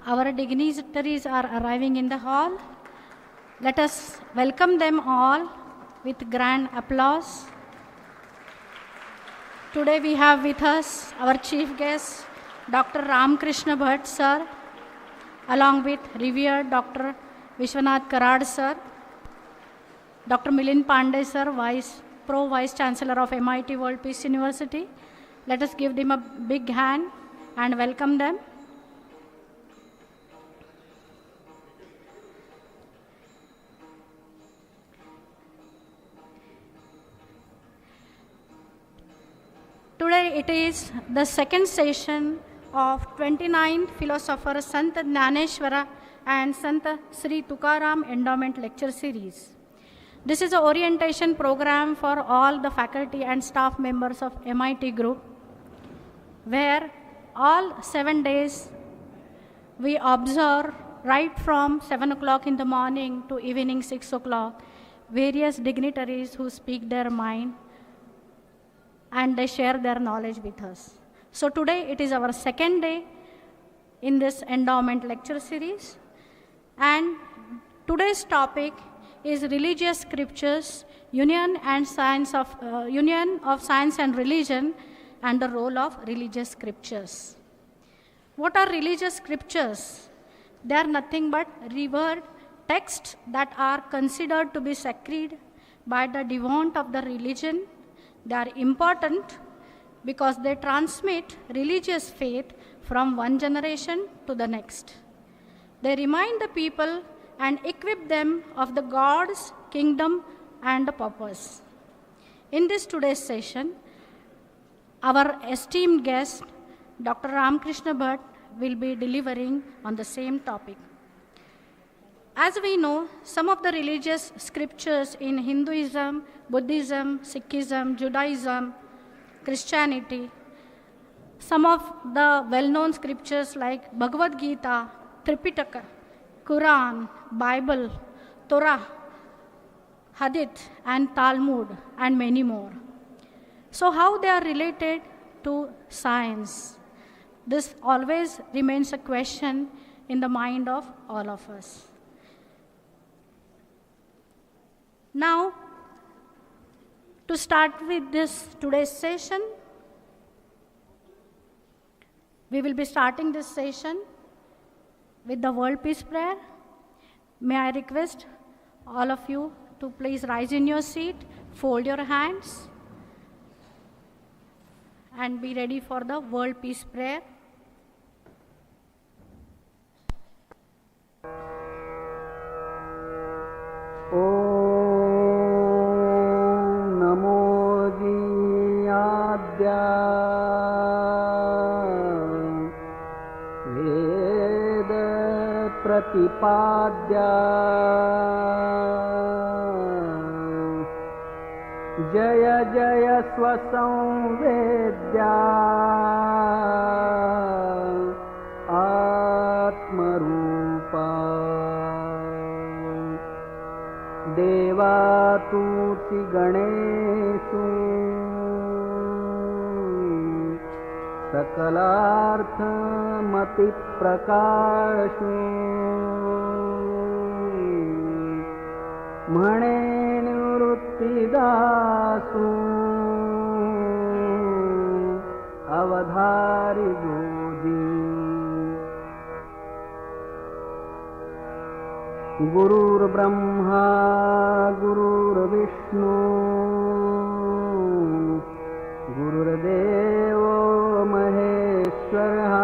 Our dignitaries are arriving in the hall. Let us welcome them all with grand applause. Today we have with us our chief guest, Dr. Ramkrishna Bhatt, sir, along with revered Dr. Vishwanath Karad, sir, Dr. Milind Pandey, sir, Vice Chancellor of MIT World Peace University. Let us give them a big hand and welcome them. Today it is the second session of 29th Philosopher Sant Dnyaneshwara and Sant Shree Tukaram Endowment lecture series. This is an orientation program for all the faculty and staff members of MIT group, where all 7 days we observe right from 7 o'clock in the morning to evening 6 o'clock various dignitaries who speak their mind and they share their knowledge with us. So today it is our second day in this endowment lecture series, and today's topic is religious scriptures, union of science and religion, and the role of religious scriptures. What are religious scriptures? They are nothing but revered texts that are considered to be sacred by the devout of the religion. They are important because they transmit religious faith from one generation to the next. They remind the people and equip them of the God's kingdom and the purpose. In this today's session, our esteemed guest, Dr. Ramkrishna Bhatt, will be delivering on the same topic. As we know, some of the religious scriptures in Hinduism, Buddhism, Sikhism, Judaism, Christianity, some of the well-known scriptures like Bhagavad Gita, Tripitaka, Quran, Bible, Torah, Hadith, and Talmud, and many more. So how they are related to science? This always remains a question in the mind of all of us. Now, to start with this today's session, we will be starting this session with the World Peace Prayer. May I request all of you to please rise in your seat, fold your hands, and be ready for the World Peace Prayer. वेद प्रतिपाद्या जय जय स्वसंवेद्या आत्मरूपा देवातुति गणेषु सकलार्थमतिप्रकाशु म्हणे निवृत्तिदासु अवधारि गोदी गुरुर्ब्रह्मा गुरुर्विष्णु गुरुर्देवो महेश्वरः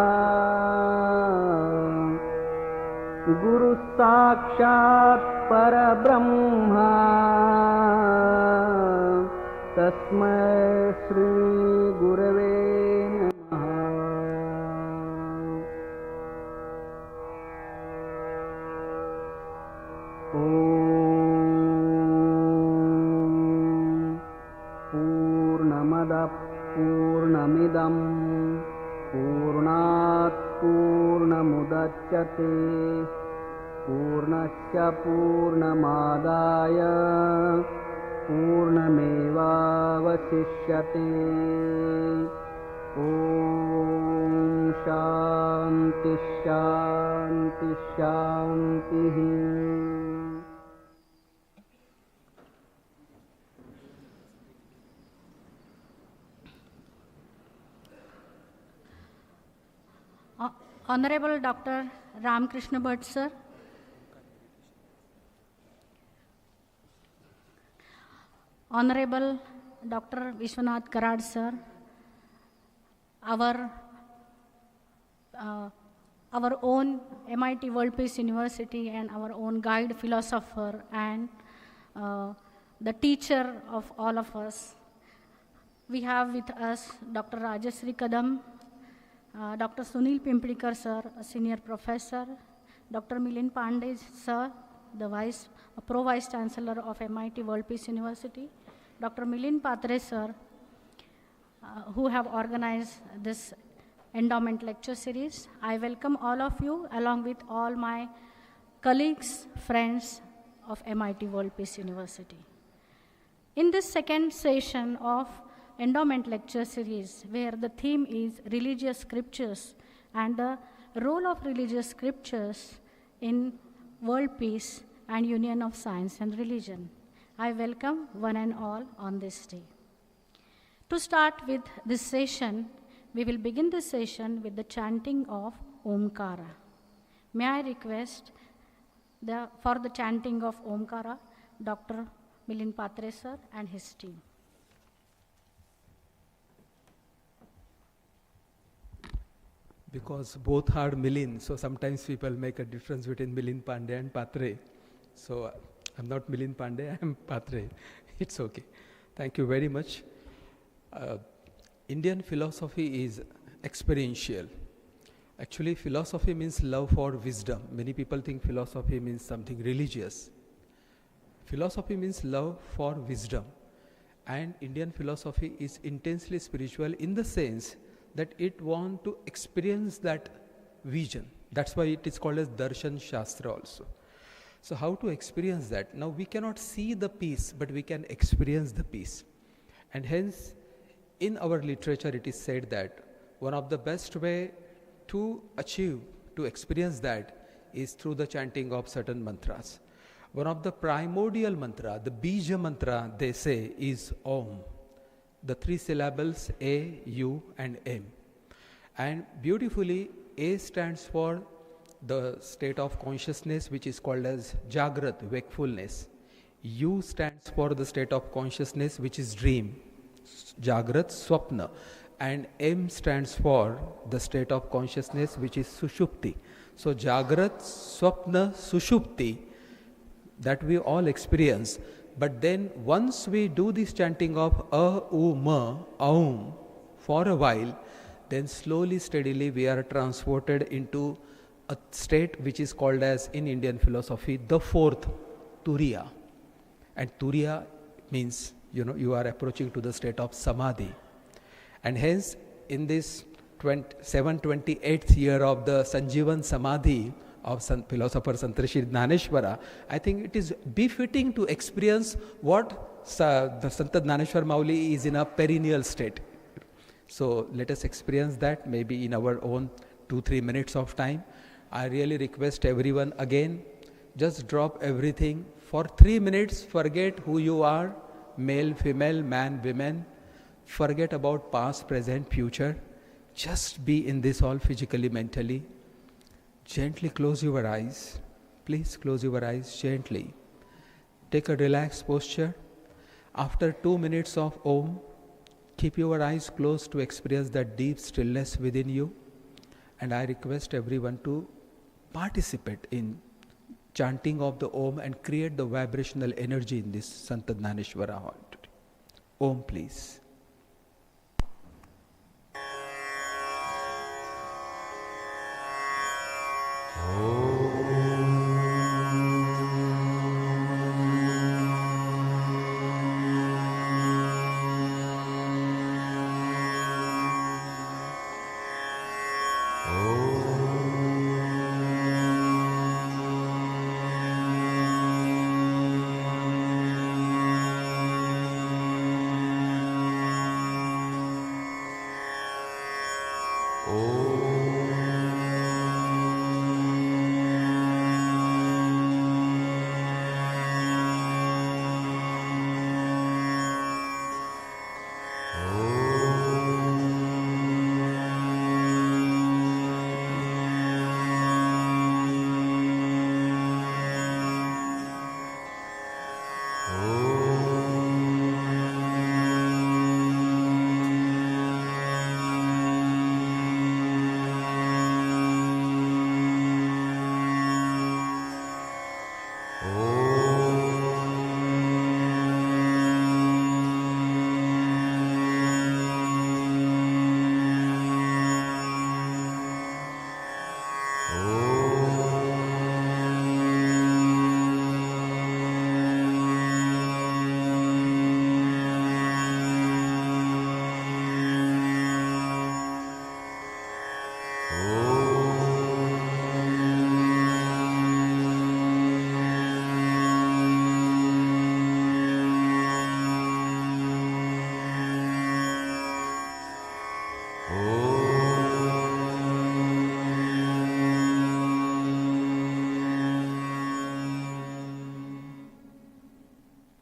गुरु साक्षात् परब्रह्मा तस्मै श्री गुरवे नमः। पूर्णमदः पूर्णमिदं पूर्णात् पूर्णमुदच्यते पूर्णस्य पूर्णमादाय पूर्णमेवावशिष्यते। ॐ शान्ति शान्ति शान्तिः। Honorable Dr. Ramakrishna Bhatt sir, Honorable Dr. Vishwanath Karad sir, our own MIT World Peace University and our own guide philosopher and the teacher of all of us. We have with us Dr. Rajashree Kadam, Dr. Sunil Pimplikar sir, a senior professor, Dr. Milind Pandey sir, the Pro Vice Chancellor of MIT World Peace University, Dr. Milind Patre sir, who have organized this endowment lecture series. I welcome all of you along with all my colleagues, friends of MIT World Peace University. In this second session of endowment lecture series, where the theme is religious scriptures and the role of religious scriptures in world peace and union of science and religion, I welcome one and all on this day. To start with this session, we will begin the session with the chanting of Omkara. May I request for the chanting of Omkara, Dr. Milind Patre sir and his team. Because both are Milind, so sometimes people make a difference between Milind Pandey and Patre. So I'm not Milind Pandey, I'm Patre. It's okay. Thank you very much. Indian philosophy is experiential. Actually, philosophy means love for wisdom. Many people think philosophy means something religious. Philosophy means love for wisdom. And Indian philosophy is intensely spiritual in the sense that it wants to experience that vision. That's why it is called as Darshan Shastra also. So how to experience that? Now we cannot see the peace, but we can experience the peace. And hence, in our literature it is said that one of the best way to experience that is through the chanting of certain mantras. One of the primordial mantra, the Bija mantra, they say is Om. The three syllables A, U and M. And beautifully, A stands for the state of consciousness which is called as Jagrat, wakefulness. U stands for the state of consciousness which is dream, Jagrat, Swapna. And M stands for the state of consciousness which is Sushupti. So Jagrat, Swapna, Sushupti, that we all experience. But then once we do this chanting of A, U, Ma, Aum for a while, then slowly, steadily we are transported into a state which is called as, in Indian philosophy, the fourth, Turiya. And Turiya means, you are approaching to the state of Samadhi. And hence, in this 728th year of the Sanjivan Samadhi of philosopher Shree Dnyaneshwara, I think it is befitting to experience what the Sant Dnyaneshwar Mauli is in a perennial state. So let us experience that maybe in our own 2-3 minutes of time. I really request everyone again, just drop everything. For 3 minutes, forget who you are, male, female, man, women. Forget about past, present, future. Just be in this all physically, mentally. Gently close your eyes. Please close your eyes gently. Take a relaxed posture. After 2 minutes of Om, keep your eyes closed to experience that deep stillness within you. And I request everyone to participate in chanting of the Om and create the vibrational energy in this Sant Dnyaneshwara hall today. Om, please.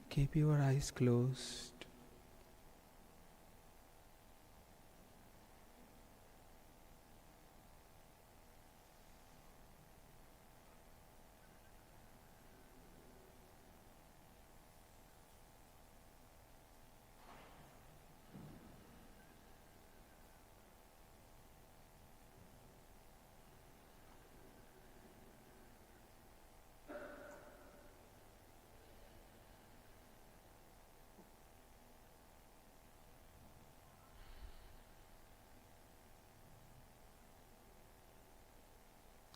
Keep your eyes closed.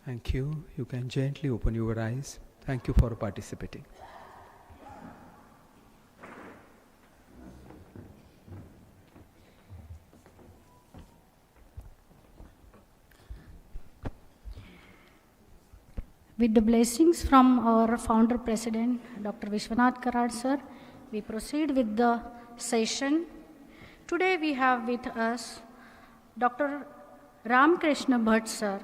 Thank you. You can gently open your eyes. Thank you for participating. With the blessings from our founder president, Dr. Vishwanath Karad sir, we proceed with the session. Today we have with us Dr. Ramakrishna Bhatt sir,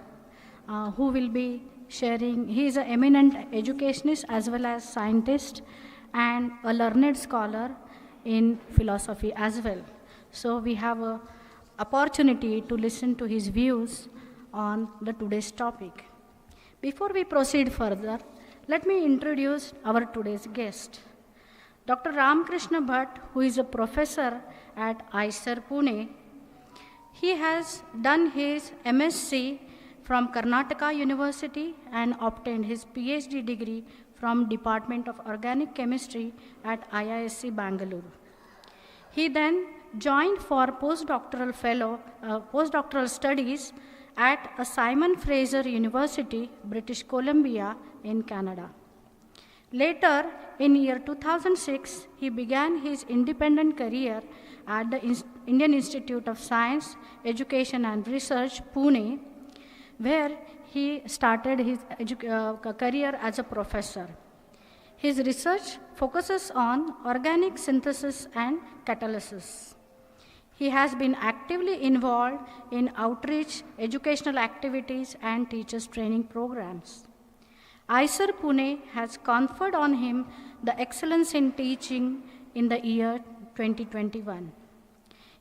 who will be sharing. He is an eminent educationist as well as scientist and a learned scholar in philosophy as well. So we have an opportunity to listen to his views on the today's topic. Before we proceed further, let me introduce our today's guest. Dr. Ramakrishna Bhatt, who is a professor at IISER Pune. He has done his MSc from Karnataka University and obtained his PhD degree from Department of Organic Chemistry at IISc Bangalore. He then joined for postdoctoral studies at a Simon Fraser University, British Columbia in Canada. Later, in year 2006, he began his independent career at the Indian Institute of Science, Education and Research, Pune, where he started his career as a professor. His research focuses on organic synthesis and catalysis. He has been actively involved in outreach, educational activities, and teachers' training programs. IISER Pune has conferred on him the Excellence in Teaching in the year 2021.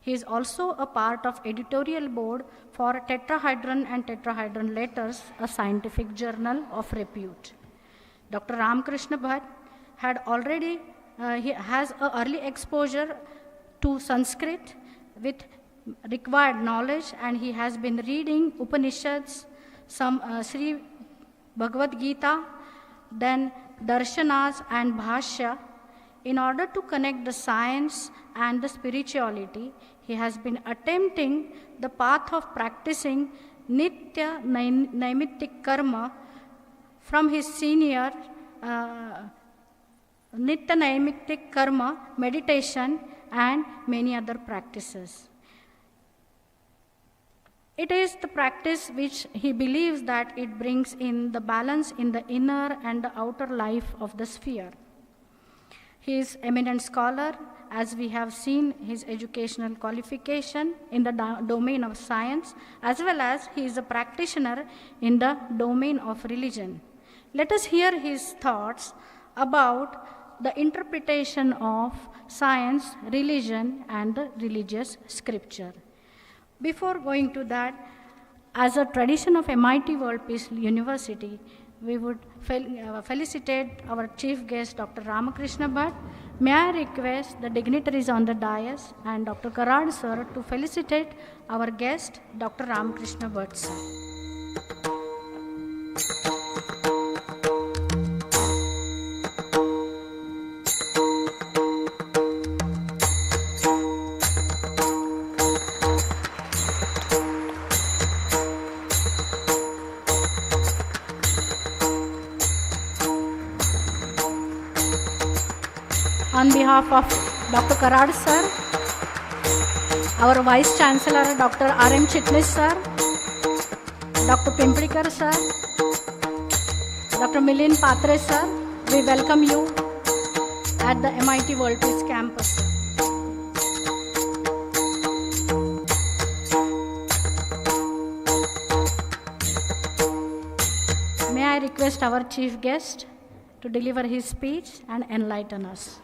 He is also a part of editorial board for Tetrahedron and Tetrahedron Letters, a scientific journal of repute. Dr. Ramakrishna Bhatt had already he has an early exposure to Sanskrit with required knowledge, and he has been reading Upanishads, some Sri Bhagavad Gita, then Darshanas and Bhashya. In order to connect the science and the spirituality, he has been attempting the path of practicing Nitya Naimittik Karma from his senior Nitya Naimittik Karma, meditation, and many other practices. It is the practice which he believes that it brings in the balance in the inner and the outer life of the sphere. He is eminent scholar, as we have seen his educational qualification in the domain of science, as well as he is a practitioner in the domain of religion. Let us hear his thoughts about the interpretation of science, religion, and the religious scripture. Before going to that, as a tradition of MITWPU University, we would felicitate our chief guest, Dr. Ramakrishna Bhatt. May I request the dignitaries on the dais and Dr. Karad sir to felicitate our guest, Dr. Ramakrishna Bhatt sir. On behalf of Dr. Karad sir, our Vice Chancellor Dr. R.M. Chitnis sir, Dr. Pimplikar sir, Dr. Milind Patre sir, we welcome you at the MIT World Peace Campus. request our chief guest to deliver his speech and enlighten us.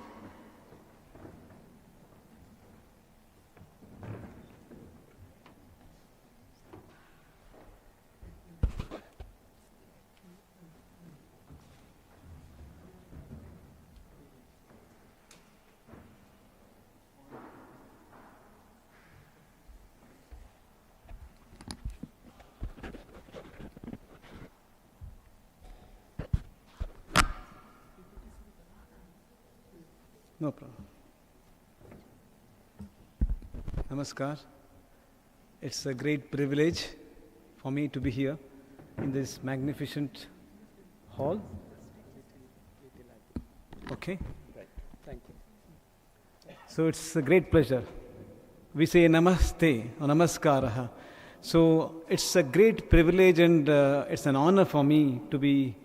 No problem. Namaskar. It's a great privilege for me to be here in this magnificent hall. Okay? Right. Thank you. So it's a great pleasure. We say namaste or namaskaraha. So it's a great privilege and it's an honor for me to be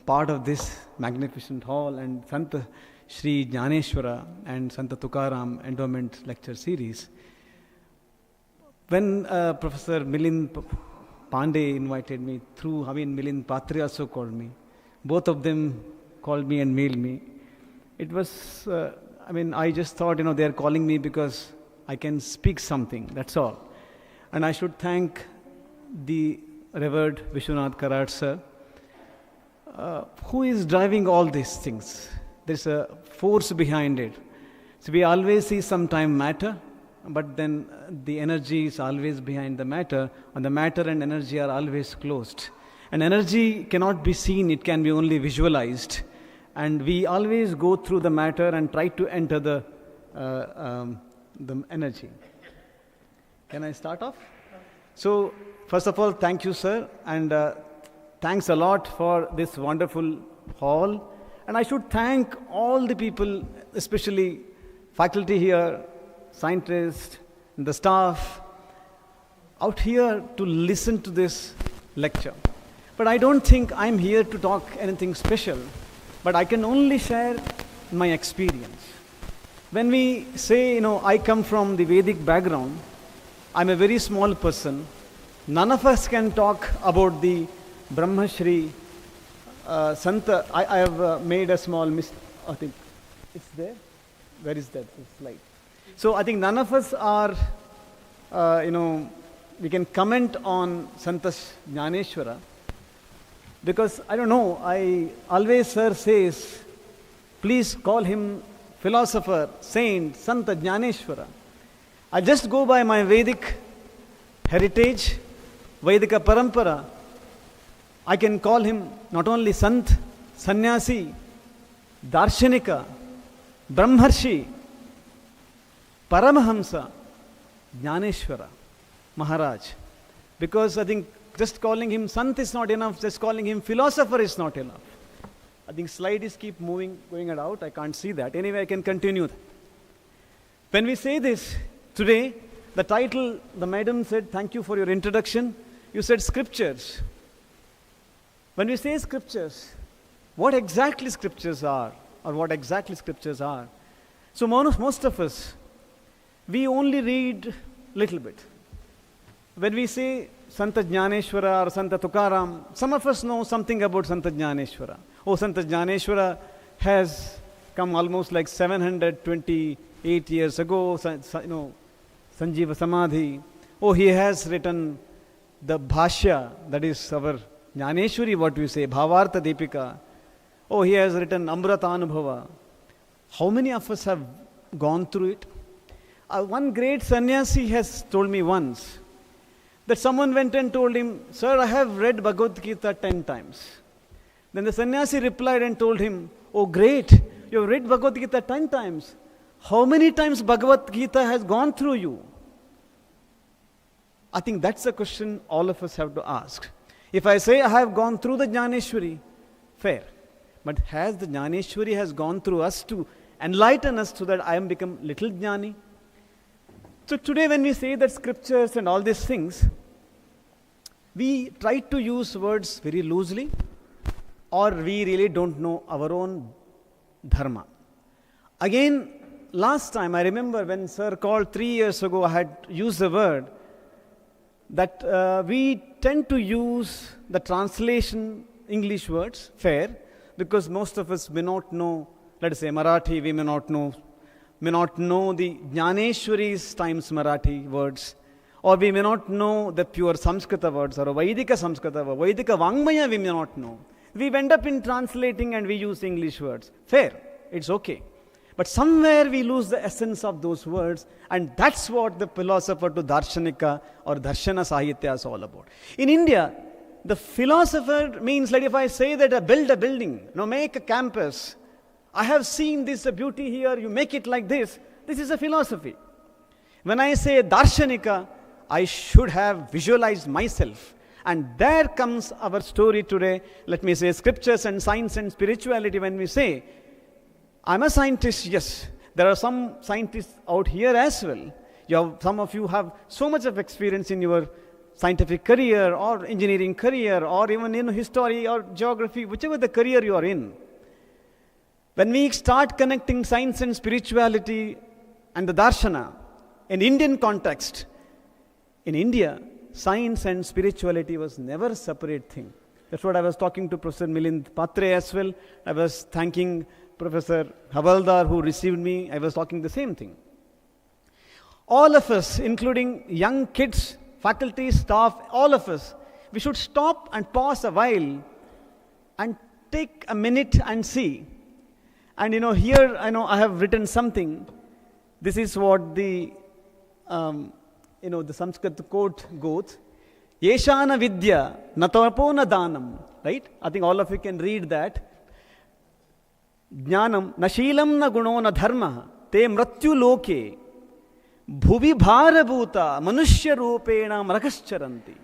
part of this magnificent hall and Sant Shree Dnyaneshwara and Sant Tukaram Endowment lecture series. When Professor Milind Pandey invited me through, Milind Patri also called me. Both of them called me and mailed me. It was, I just thought, they're calling me because I can speak something, that's all. And I should thank the revered Vishwanath Karad sir, who is driving all these things. There's a force behind it. So we always see sometime matter, but then the energy is always behind the matter, and the matter and energy are always closed. And energy cannot be seen, it can be only visualized. And we always go through the matter and try to enter the energy. Can I start off? So, first of all, thank you, sir, and thanks a lot for this wonderful hall. And I should thank all the people, especially faculty here, scientists, and the staff out here to listen to this lecture. But I don't think I'm here to talk anything special, but I can only share my experience. When we say, I come from the Vedic background, I'm a very small person. None of us can talk about the Brahmashri Santa. I have made a small mistake. I think it's there. Where is that slide? So I think none of us are, we can comment on Santa Dnyaneshwara because I don't know. I always, sir says, please call him philosopher, saint, Santa Dnyaneshwara. I just go by my Vedic heritage, Vedika Parampara. I can call him not only Sant, Sannyasi, Darshanika, Brahmarshi, Paramahamsa, Dnyaneshwara, Maharaj. Because I think just calling him Sant is not enough, just calling him philosopher is not enough. I think slides keep moving, going out, I can't see that. Anyway, I can continue. When we say this today, the title, the madam said, thank you for your introduction. You said scriptures. When we say scriptures, what exactly scriptures are, or what exactly scriptures are? So most of us, we only read little bit. When we say Santa Dnyaneshwara or Santa Tukaram, some of us know something about Santa Dnyaneshwara. Oh, Santa Dnyaneshwara has come almost like 728 years ago, Sanjeeva Samadhi. Oh, he has written the Bhashya, that is our Jnaneshwari, what we say, Bhavartha Deepika. Oh, he has written Amrata Anubhava. How many of us have gone through it? One great sannyasi has told me once that someone went and told him, sir, I have read Bhagavad Gita 10 times. Then the sannyasi replied and told him, oh great, you have read Bhagavad Gita 10 times. How many times Bhagavad Gita has gone through you? I think that's a question all of us have to ask. If I say I have gone through the Jnaneshwari, fair. But has the Jnaneshwari has gone through us to enlighten us so that I am become little Jnani? So today when we say that scriptures and all these things, we try to use words very loosely, or we really don't know our own dharma. Again, last time I remember when sir called 3 years ago, I had used the word, that we tend to use the translation English words, fair, because most of us may not know, let us say Marathi, we may not know the Dnyaneshwari's times Marathi words, or we may not know the pure Samskrita words, or Vaidika Samskrita, or Vaidika Vangmaya we may not know. We end up in translating and we use English words. Fair, it's okay. But somewhere we lose the essence of those words, and that's what the philosopher to Darshanika or Darshana Sahitya is all about. In India, the philosopher means, like if I say that I build a building, make a campus, I have seen this beauty here, you make it like this is a philosophy. When I say Darshanika, I should have visualized myself. And there comes our story today, let me say scriptures and science and spirituality. When we say, I'm a scientist, yes, there are some scientists out here as well. Some of you have so much of experience in your scientific career or engineering career or even in history or geography, whichever the career you are in. When we start connecting science and spirituality and the darshana in Indian context, in India, science and spirituality was never a separate thing. That's what I was talking to Professor Milind Patre as well. I was thanking Professor Havaldar who received me. I was talking the same thing. All of us, including young kids, faculty, staff, all of us, we should stop and pause a while and take a minute and see. And here I have written something. This is what the Sanskrit quote goes. Yeshana vidya natapona danam. Right? I think all of you can read that. Jnanam nashilam na guno na dharma te mrityu loke bhuvi bharabhuta manushya rupena mrakascharanti.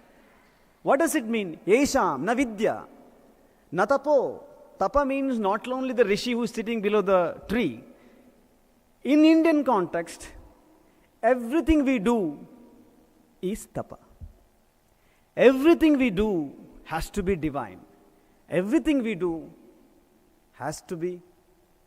What does it mean? Yesham na vidya natapo. Tapa means not only the rishi who is sitting below the tree. In Indian context, everything we do is tapa. Everything we do has to be divine. Everything we do has to be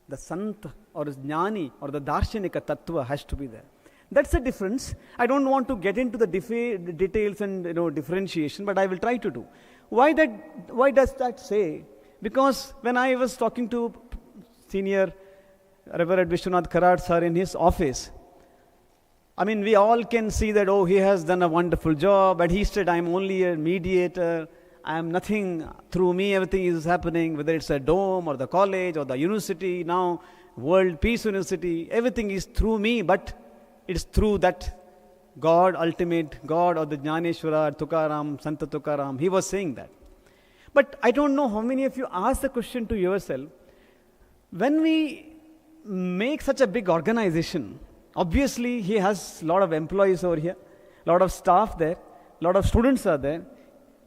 the sant or jnani or the darshanika tattva has to be there. That's the difference. I don't want to get into the details and differentiation, but I will try to do. Why does that say? Because when I was talking to senior Reverend Vishwanath Karad sir in his office, we all can see that, he has done a wonderful job, but he said, I'm only a mediator, I am nothing, through me everything is happening, whether it's a dome or the college or the university, now World Peace University, everything is through me, but it's through that God, ultimate God, or the Dnyaneshwara, Tukaram, Santa Tukaram, he was saying that. But I don't know how many of you ask the question to yourself, when we make such a big organization, obviously he has a lot of employees over here, a lot of staff there, a lot of students are there.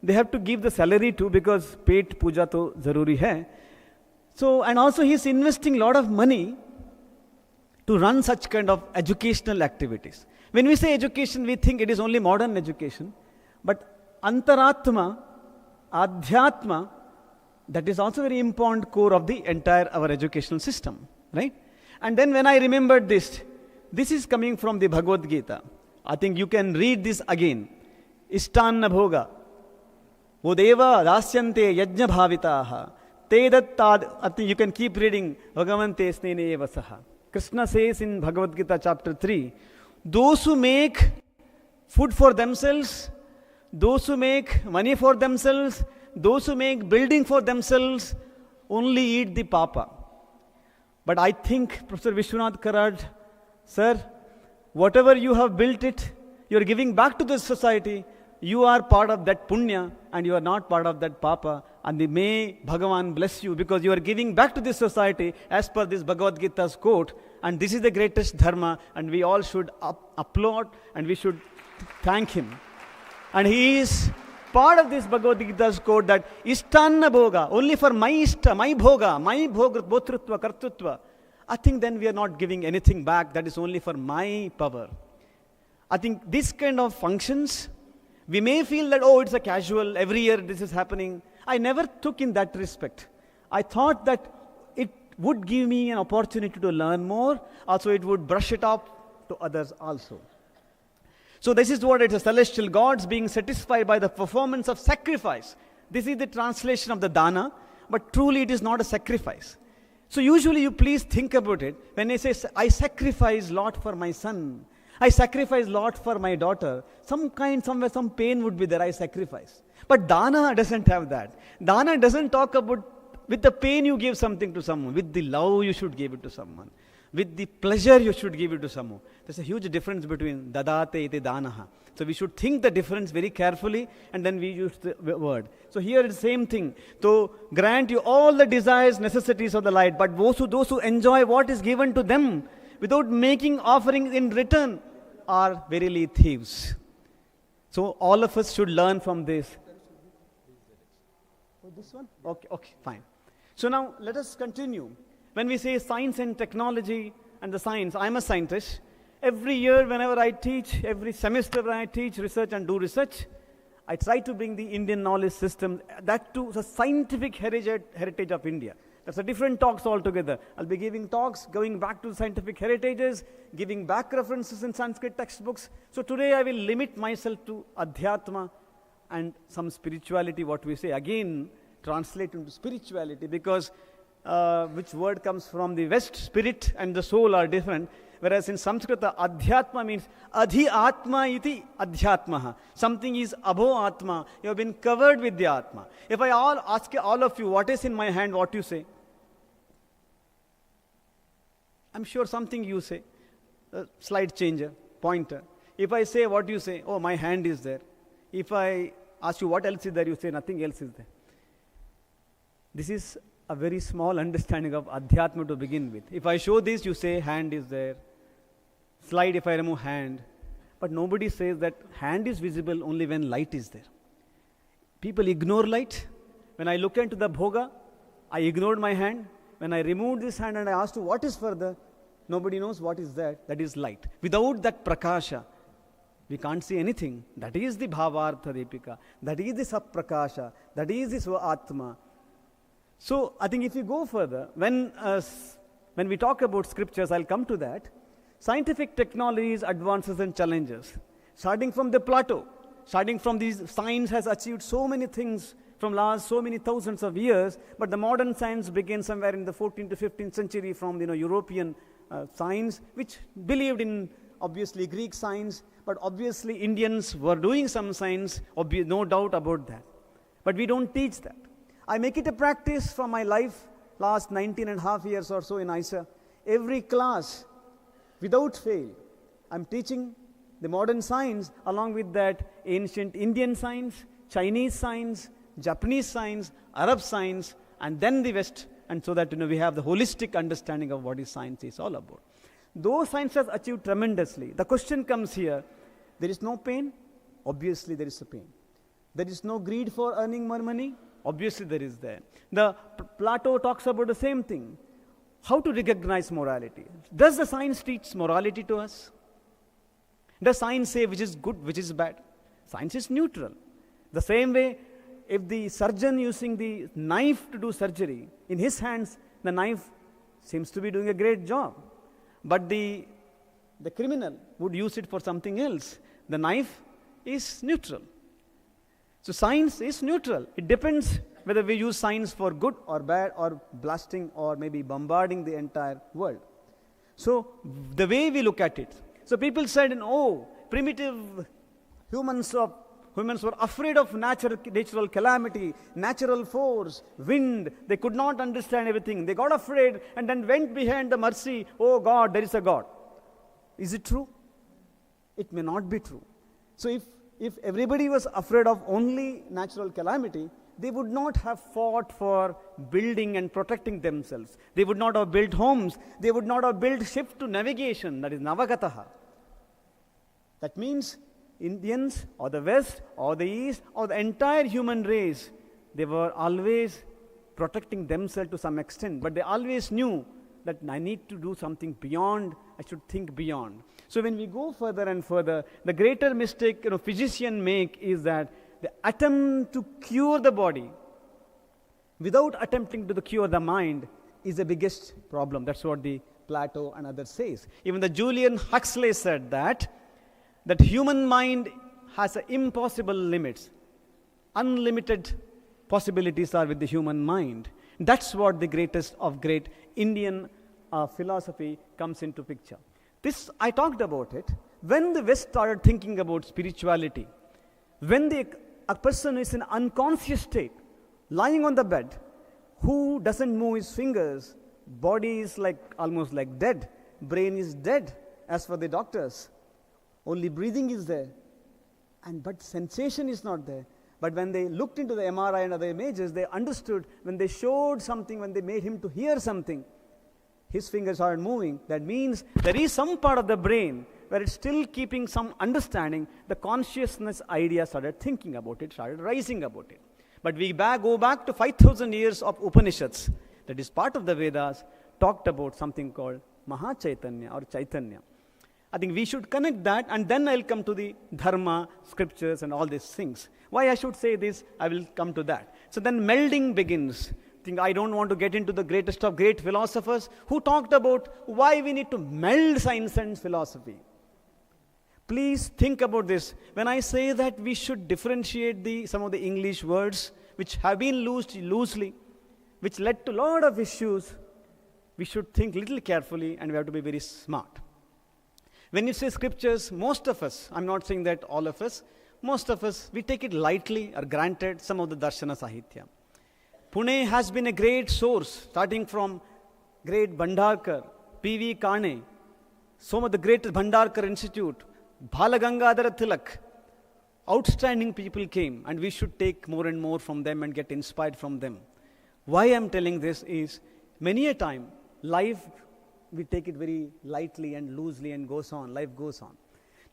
They have to give the salary too because paid puja to zaruri hai. So, and also he is investing a lot of money to run such kind of educational activities. When we say education, we think it is only modern education. But antaratma, adhyatma, that is also very important core of the entire our educational system. Right? And then when I remembered this is coming from the Bhagavad Gita. I think you can read this again. Ishtanna bhoga. Vodeva dasyante yajna bhavitaha. Tedattad. I think you can keep reading. Bhagavante snene vasaha. Krishna says in Bhagavad Gita chapter 3, those who make food for themselves, those who make money for themselves, those who make building for themselves, only eat the papa. But I think, Professor Vishwanath Karad, sir, whatever you have built it, you are giving back to the society. You are part of that punya and you are not part of that papa. And may Bhagavan bless you because you are giving back to this society as per this Bhagavad Gita's quote. And this is the greatest dharma and we all should applaud and we should thank him. And he is part of this Bhagavad Gita's quote that Ishtanna bhoga, only for my ishta, my bhoga, my bhoga, bhotrutva, kartutva. I think then we are not giving anything back. That is only for my power. I think this kind of functions, we may feel that, it's a casual, every year this is happening. I never took in that respect. I thought that it would give me an opportunity to learn more. Also, it would brush it up to others also. So this is what it is, celestial gods being satisfied by the performance of sacrifice. This is the translation of the dana, but truly it is not a sacrifice. So usually you please think about it. When I say, I sacrifice Lord for my son, I sacrifice Lord for my daughter, somewhere some pain would be there, I sacrifice. But dana doesn't have that. Dana doesn't talk about with the pain you give something to someone, with the love you should give it to someone. With the pleasure you should give it to someone. There's a huge difference between dadate iti danaha. So we should think the difference very carefully and then we use the word. So here it's the same thing. To grant you all the desires, necessities of the light, but those who enjoy what is given to them without making offerings in return are verily thieves. So all of us should learn from this. Oh, this one? Okay, fine. So now let us continue. When we say science and technology and the science, I'm a scientist. Every year whenever I teach, every semester when I teach research and do research, I try to bring the Indian knowledge system, that to the scientific heritage of India. That's a different talks altogether. I'll be giving talks, going back to scientific heritages, giving back references in Sanskrit textbooks. So today I will limit myself to Adhyatma and some spirituality, what we say. Again, translate into spirituality because which word comes from the West, spirit and the soul are different. Whereas in Sanskrit, Adhyatma means Adhi Atma iti Adhyatmaha. Something is abho Atma. You have been covered with the Atma. If I ask all of you, what is in my hand, what you say? I'm sure something you say. Slide changer, pointer. If I say, what do you say? Oh, my hand is there. If I ask you what else is there, you say nothing else is there. This is a very small understanding of Adhyatma to begin with. If I show this, you say hand is there. Slide, if I remove hand. But nobody says that hand is visible only when light is there. People ignore light. When I look into the bhoga, I ignored my hand. When I removed this hand and I asked you, what is further? Nobody knows what is that. That is light. Without that prakasha, we can't see anything. That is the bhavartha dipika. That is the saprakasha. That is the swa-atma. So I think if you go further, when we talk about scriptures, I'll come to that. Scientific technologies, advances and challenges. Starting from the Plato, starting from these, science has achieved so many things from last so many thousands of years, but the modern science began somewhere in the 14th to 15th century from European science, which believed in obviously Greek science, but obviously Indians were doing some science, no doubt about that. But we don't teach that. I make it a practice from my life, last 19 and a half years or so in ISA. Every class, without fail, I'm teaching the modern science along with that ancient Indian science, Chinese science, Japanese science, Arab science, and then the West, and so that we have the holistic understanding of what is science is all about. Those science has achieved tremendously. The question comes here, there is no pain? Obviously there is a pain. There is no greed for earning more money? Obviously there is there. The Plato talks about the same thing. How to recognize morality? Does the science teach morality to us? Does science say which is good, which is bad? Science is neutral. The same way, if the surgeon using the knife to do surgery, in his hands, the knife seems to be doing a great job. But the criminal would use it for something else. The knife is neutral. So science is neutral. It depends whether we use science for good or bad or blasting or maybe bombarding the entire world. So the way we look at it. So people said, primitive humans were afraid of natural calamity, natural force, wind. They could not understand everything. They got afraid and then went behind the mercy. Oh God, there is a God. Is it true? It may not be true. So if everybody was afraid of only natural calamity, they would not have fought for building and protecting themselves. They would not have built homes. They would not have built ships to navigation, that is Navagataha. That means Indians or the West or the East or the entire human race, they were always protecting themselves to some extent. But they always knew that I need to do something beyond, I should think beyond. So when we go further and further, the greater mistake physicians make is that the attempt to cure the body without attempting to cure the mind is the biggest problem. That's what the Plato and others says. Even the Julian Huxley said that that human mind has impossible limits. Unlimited possibilities are with the human mind. That's what the greatest of great Indian philosophy comes into picture. This, I talked about it. When the West started thinking about spirituality, when a person is in unconscious state, lying on the bed, who doesn't move his fingers, body is almost like dead, brain is dead as for the doctors. Only breathing is there, but sensation is not there. But when they looked into the MRI and other images, they understood when they showed something, when they made him to hear something, his fingers started moving. That means there is some part of the brain where it's still keeping some understanding. The consciousness idea started thinking about it, started rising about it. But we go back to 5,000 years of Upanishads, that is part of the Vedas, talked about something called Maha Chaitanya or Chaitanya. I think we should connect that, and then I'll come to the Dharma, scriptures, and all these things. Why I should say this, I will come to that. So then melding begins. I don't want to get into the greatest of great philosophers who talked about why we need to meld science and philosophy. Please think about this. When I say that we should differentiate some of the English words which have been used loosely, which led to a lot of issues, we should think little carefully, and we have to be very smart. When you say scriptures, most of us, I'm not saying that all of us, most of us, we take it lightly or granted some of the Darshana Sahitya. Pune has been a great source, starting from great Bhandarkar, P.V. Kane, some of the great Bhandarkar Institute, Balagangadhara Tilak. Outstanding people came, and we should take more and more from them and get inspired from them. Why I'm telling this is, many a time, life, we take it very lightly and loosely and goes on, life goes on.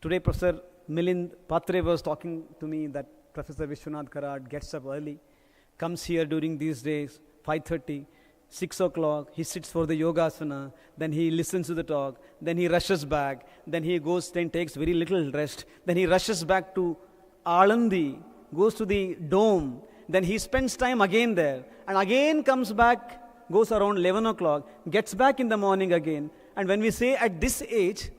Today, Professor Milind Patre was talking to me that Professor Vishwanath Karad gets up early, comes here during these days, 5:30, 6 o'clock, he sits for the yogasana, then he listens to the talk, then he rushes back, then he goes, then takes very little rest, then he rushes back to Alandi, goes to the dome, then he spends time again there, and again comes back, goes around 11 o'clock, gets back in the morning again. And when we say at this age,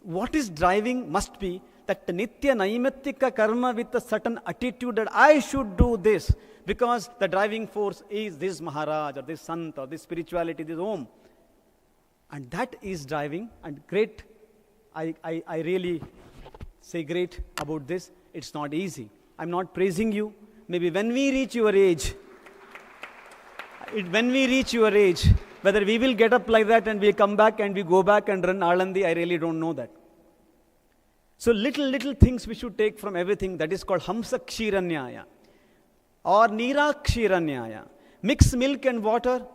what is driving must be that nitya naimittika karma with a certain attitude that I should do this, because the driving force is this Maharaj or this Sant or this spirituality, this Om. And that is driving, and great, I really say great about this. It's not easy. I'm not praising you. Maybe when we reach your age, whether we will get up like that and we come back and we go back and run Alandi, I really don't know that. So little things we should take from everything. That is called Hamsa Kshiranyaya or Nira Kshiranyaya. Mix milk and water.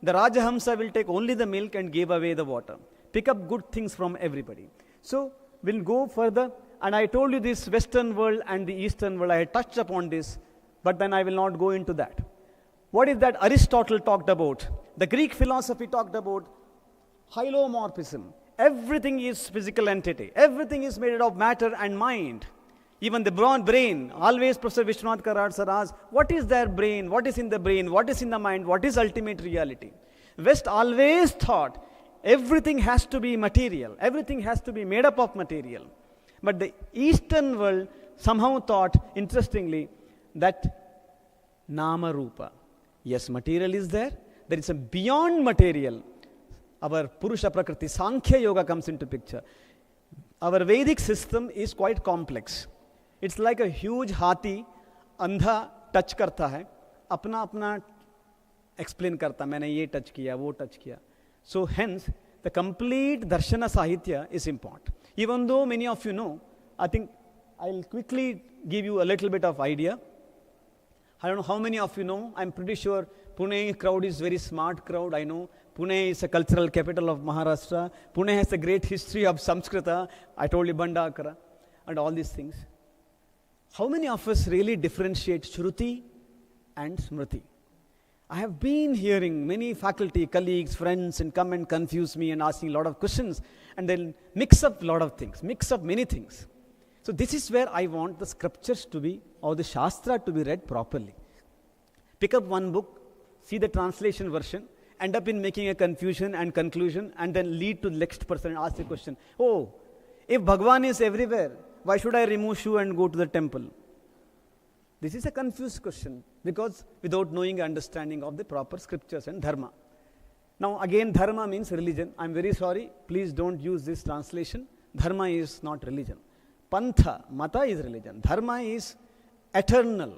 The Rajahamsa will take only the milk and give away the water. Pick up good things from everybody. So we'll go further. And I told you this Western world and the Eastern world, I had touched upon this, but then I will not go into that. What is that Aristotle talked about? The Greek philosophy talked about hylomorphism. Everything is physical entity. Everything is made of matter and mind. Even the brain. Always Professor Vishwanath Karad sir asks, what is their brain? What is in the brain? What is in the mind? What is ultimate reality? West always thought everything has to be material. Everything has to be made up of material. But the Eastern world somehow thought, interestingly, that Nama Rupa. Yes, material is there. There is a beyond material. Our Purusha Prakriti, Sankhya Yoga comes into picture. Our Vedic system is quite complex. It's like a huge hathi, andha touch karta hai, apna explain karta, maine ye touch kiya, wo touch kiya. So hence, the complete Darshana Sahitya is important. Even though many of you know, I think I'll quickly give you a little bit of idea. I don't know how many of you know. I'm pretty sure Pune crowd is very smart crowd. I know Pune is a cultural capital of Maharashtra. Pune has a great history of Samskrita. I told you Bhandakara and all these things. How many of us really differentiate Shruti and Smriti? I have been hearing many faculty, colleagues, friends, and come and confuse me and asking a lot of questions, and then mix up a lot of things, mix up many things. So this is where I want the scriptures to be, or the Shastra to be read properly. Pick up one book, see the translation version, end up in making a confusion and conclusion, and then lead to the next person and ask the question, oh, if Bhagwan is everywhere, why should I remove shoe and go to the temple? This is a confused question because without knowing understanding of the proper scriptures and dharma. Now again, dharma means religion. I'm very sorry. Please don't use this translation. Dharma is not religion. Pantha, mata is religion. Dharma is eternal.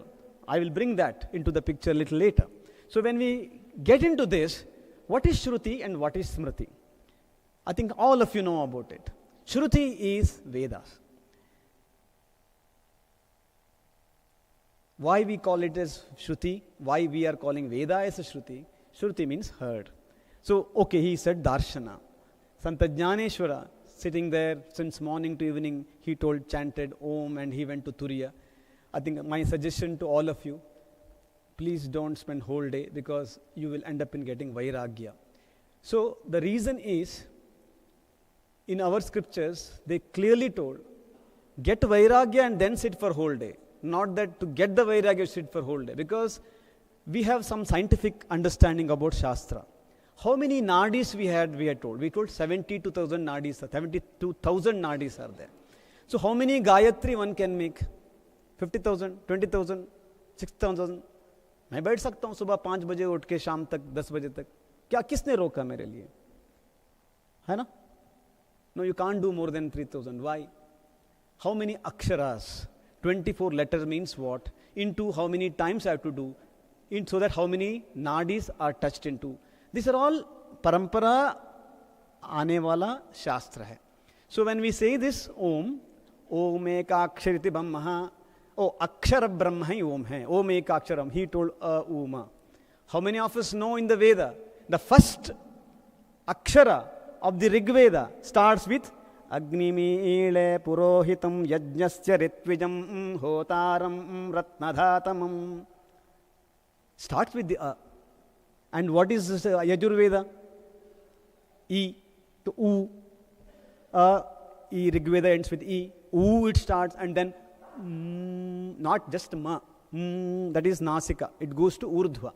I will bring that into the picture a little later. So when we get into this, what is Shruti and what is Smriti? I think all of you know about it. Shruti is Vedas. Why we call it as Shruti? Why we are calling Veda as a Shruti? Shruti means heard. So, okay, he said Darshana. Sant Dnyaneshwara, sitting there since morning to evening, he chanted Om and he went to Turiya. I think my suggestion to all of you, please don't spend whole day because you will end up in getting Vairagya. So, the reason is, in our scriptures, they clearly told, get Vairagya and then sit for whole day. Not that to get the Vairagya, sit for whole day. Because we have some scientific understanding about Shastra. How many nadis we had told? We told 72,000 nadis, 72,000 nadis are there. So how many Gayatri one can make? 50,000, 20,000, 6,000? मैं बैठ सकता हूँ सुबह 5 बजे उठ के शाम तक 10 बजे तक. क्या किसने रोका मेरे लिए? है ना? No, you can't do more than 3,000. Why? How many aksharas? 24 letters means what? Into how many times I have to do? So that how many nadis are touched into? These are all parampara aane wala shastra hai. So when we say this Om, Om eka akshariti brahma, oh, akshara brahma hi Om hai. Om eka aksharam. He told Uma. How many of us know in the Veda? The first akshara of the Rig Veda starts with Agnimi purohitam yajnasya ritvijam hotaram ratnadhatamam. Starts with the And what is this Yajurveda? E to U. E, Rig Veda ends with E. U it starts and then not just Ma. That is Nasika. It goes to Urdhva.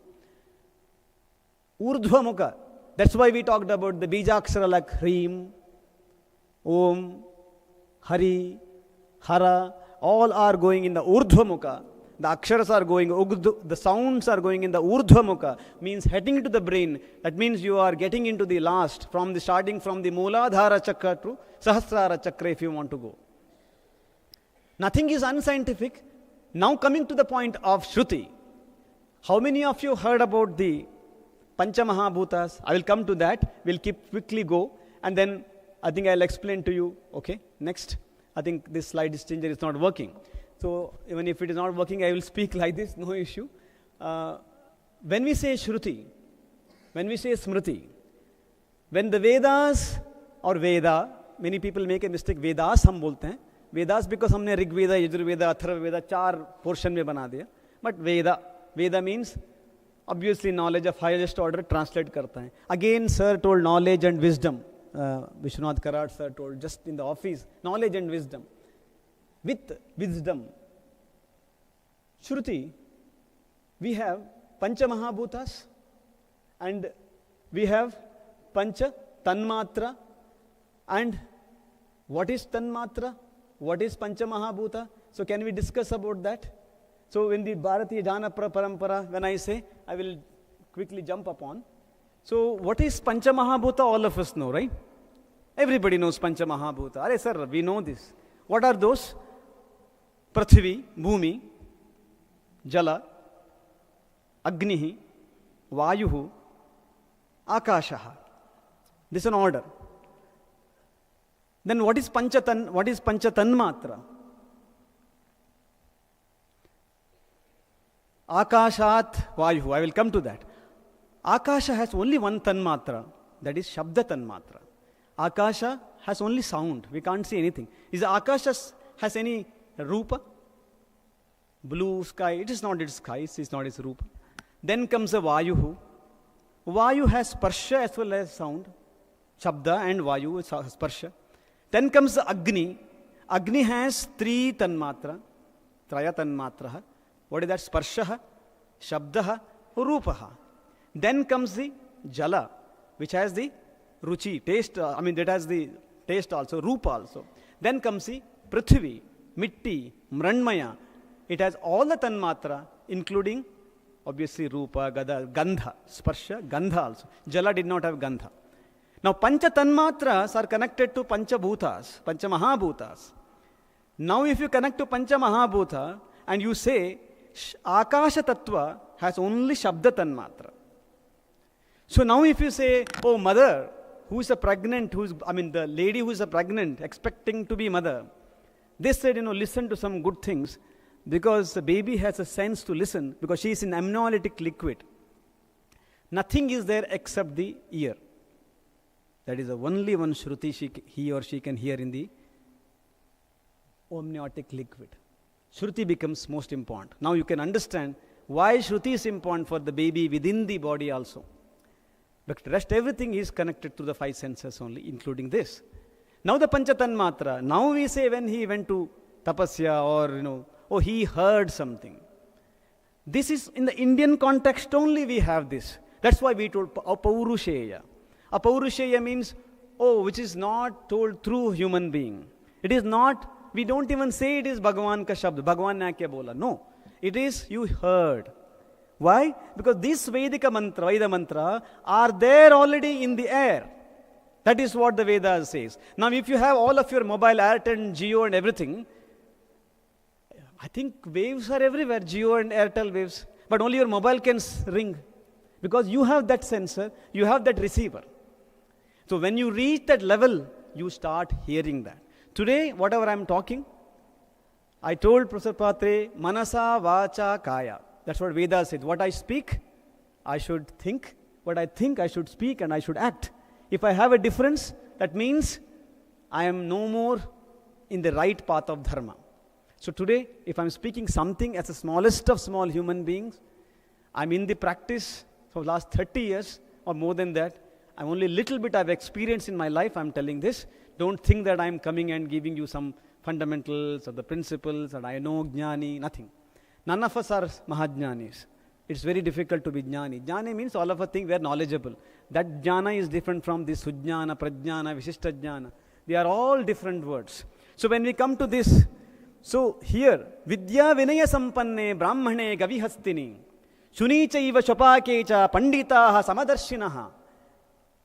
Urdhva Mukha. That's why we talked about the Bijakshara like Hrim, Om, Hari, Hara. All are going in the Urdhva Mukha. The aksharas are going, the sounds are going in the Urdhva Mukha, means heading into the brain. That means you are getting into the last, starting from the Mooladhara Chakra to Sahasrara Chakra if you want to go. Nothing is unscientific. Now coming to the point of Shruti. How many of you heard about the Panchamahabhutas? I will come to that. We'll quickly go. And then I think I'll explain to you. Okay, next. I think this slide changer is not working. So even if it is not working, I will speak like this, no issue. When we say Shruti, when we say Smriti, when the Vedas or Veda, many people make a mistake, Vedas हम बोलते हैं. Vedas because हमने Rig Veda, Yajur Veda, Atharva Veda 4 portion में बना दिया. But Veda means obviously knowledge of highest order translate करता है. Again sir told knowledge and wisdom. Vishwanath Karat sir told just in the office, knowledge and wisdom. With wisdom, Shruti, we have Pancha Mahabhutas and we have Pancha Tanmatra. And what is Tanmatra? What is Pancha Mahabhuta? So can we discuss about that? So in the Bharatiya Jana Parampara, when I say, I will quickly jump upon. So what is Pancha Mahabhuta? All of us know, right? Everybody knows Pancha Mahabhuta. Arey sir, we know this. What are those? Prithvi, Bhumi, Jala, Agnihi, Vayuhu, Akashaha. This is an order. Then what is Panchatanmatra? Akashat Vayuhu. I will come to that. Akasha has only one Tanmatra. That is Shabda Tanmatra. Akasha has only sound. We can't see anything. Is the Akasha has any Rupa? Blue sky. It is not its sky. It is not its Rupa. Then comes the Vayuhu. Vayu has Sparsha as well as sound. Shabda and Vayu is Sparsha. Then comes the Agni. Agni has 3 Tanmatra. Traya Tanmatra. What is that? Sparsha, Shabda, Rupaha. Then comes the Jala, which has the Ruchi, taste. That has the taste also, Rupa also. Then comes the Prithvi, mitti, mranmaya. It has all the tanmatra, including obviously rupa, gada, gandha, sparsha, gandha also. Jala did not have gandha. Now pancha tanmatras are connected to pancha bhutas, pancha mahabhutas. Now if you connect to pancha mahabhuta and you say akasha tattva has only shabda tanmatra. So now if you say, oh mother, who is a pregnant, the lady who is a pregnant, expecting to be mother, they said, listen to some good things, because the baby has a sense to listen, because she is in amniotic liquid. Nothing is there except the ear. That is the only one Shruti he or she can hear in the amniotic liquid. Shruti becomes most important. Now you can understand why Shruti is important for the baby within the body also. But rest everything is connected to the five senses only, including this. Now the Pancha Tanmatra. Now we say when he went to tapasya or he heard something. This is in the Indian context only we have this. That's why we told Apaurusheya. Apaurusheya means, which is not told through human being. It is not, we don't even say it is Bhagavan ka shabd. Bhagavan ne kya bola. No. It is you heard. Why? Because this Veda mantra are there already in the air. That is what the Vedas says. Now if you have all of your mobile, Airtel, Jio and everything, I think waves are everywhere, Jio and Airtel waves. But only your mobile can ring. Because you have that sensor, you have that receiver. So when you reach that level, you start hearing that. Today, whatever I am talking, I told Professor Patre, Manasa Vacha Kaya. That's what Vedas said. What I speak, I should think. What I think, I should speak and I should act. If I have a difference, that means I am no more in the right path of dharma. So today, if I'm speaking something as the smallest of small human beings, I'm in the practice for the last 30 years or more than that. I'm only a little bit I've experienced in my life, I'm telling this. Don't think that I'm coming and giving you some fundamentals or the principles and I know jnani, nothing. None of us are mahajnanis. It's very difficult to be jnani. Jnani means all of us think we are knowledgeable. That jnana is different from this sujnana, prajnana, visishta jnana. They are all different words. So when we come to this, so here, vidya vinaya sampanne brahmane gavihastini shunichaiva shapakecha panditaha samadarshinaha.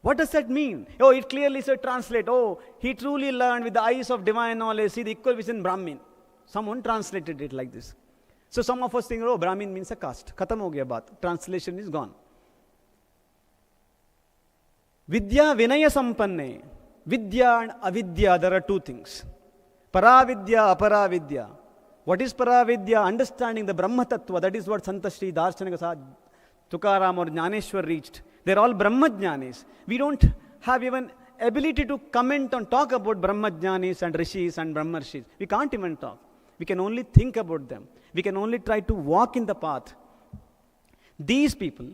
What does that mean? It clearly said translate. He truly learned with the eyes of divine knowledge. See the equal vision Brahmin. Someone translated it like this. So some of us think, Brahmin means a caste. Khatam ho gaya baat. Translation is gone. Vidya vinaya sampanne. Vidya and avidya, there are two things. Paravidya, aparavidya. What is paravidya? Understanding the Brahma Tattva. That is what Santa Shree Darshanika Tukaram or Dnyaneshwara reached. They're all Brahmajnanis. We don't have even ability to comment and talk about Brahmajnanis and Rishis and Brahmarshis. We can't even talk. We can only think about them. We can only try to walk in the path. These people,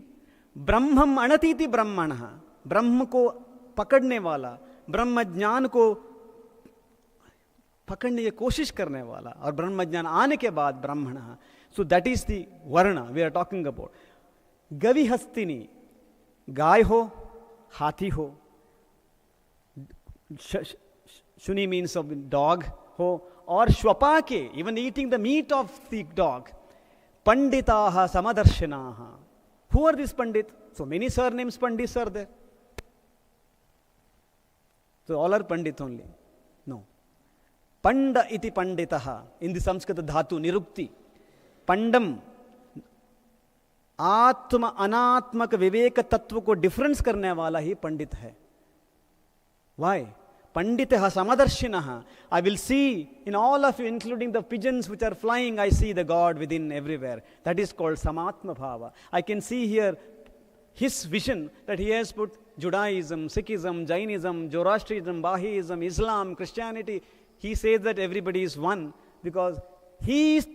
Brahmam anatiti Brahmanaha, Brahma ko pakadne wala, Brahma jnaan ko pakadne ki koshish karne wala, or Brahma jnaan aane ke baad Brahmanaha. So that is the Varna we are talking about. Gavi hastini, गाय हो, हाथी हो, shuni means of dog हो, or shwapake, even eating the meat of the dog. Panditaha samadarshinaha. Who are these pandit? So many surnames pandits are there. So all are pandit only. No. Panda iti panditaha. In the Sanskrit dhatu, nirukti. Pandam. आत्म अनात्मक विवेक तत्व को difference करने वाला ही पंडित है. Why? Panditah samadharshinaha. I will see in all of you, including the pigeons which are flying, I see the God within everywhere. That is called samatma bhava. I can see here his vision that he has put Judaism, Sikhism, Jainism, Zoroastrianism, Bahaism, Islam, Christianity. He says that everybody is one because he is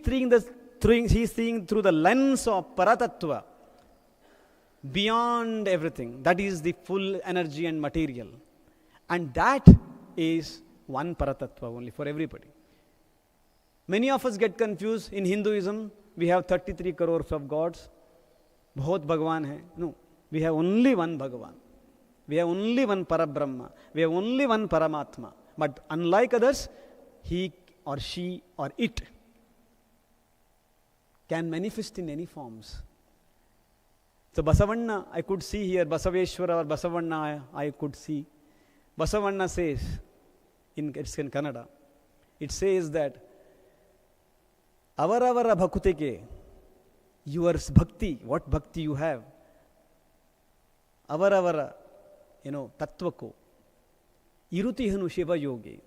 seeing through the lens of Paratattva, beyond everything. That is the full energy and material. And that is one Paratattva only for everybody. Many of us get confused. In Hinduism, we have 33 crores of gods. Bahut Bhagavan hai. No, we have only one Bhagavan. We have only one Parabrahma. We have only one Paramatma. But unlike others, he or she or it can manifest in any forms. So Basavanna, I could see here, Basaveshwara or Basavanna, I could see. Basavanna says, it's in Kannada, it says that avaravara bhakutike, your bhakti, what bhakti you have, avaravara, tattvako, irutihanu shiva yogi,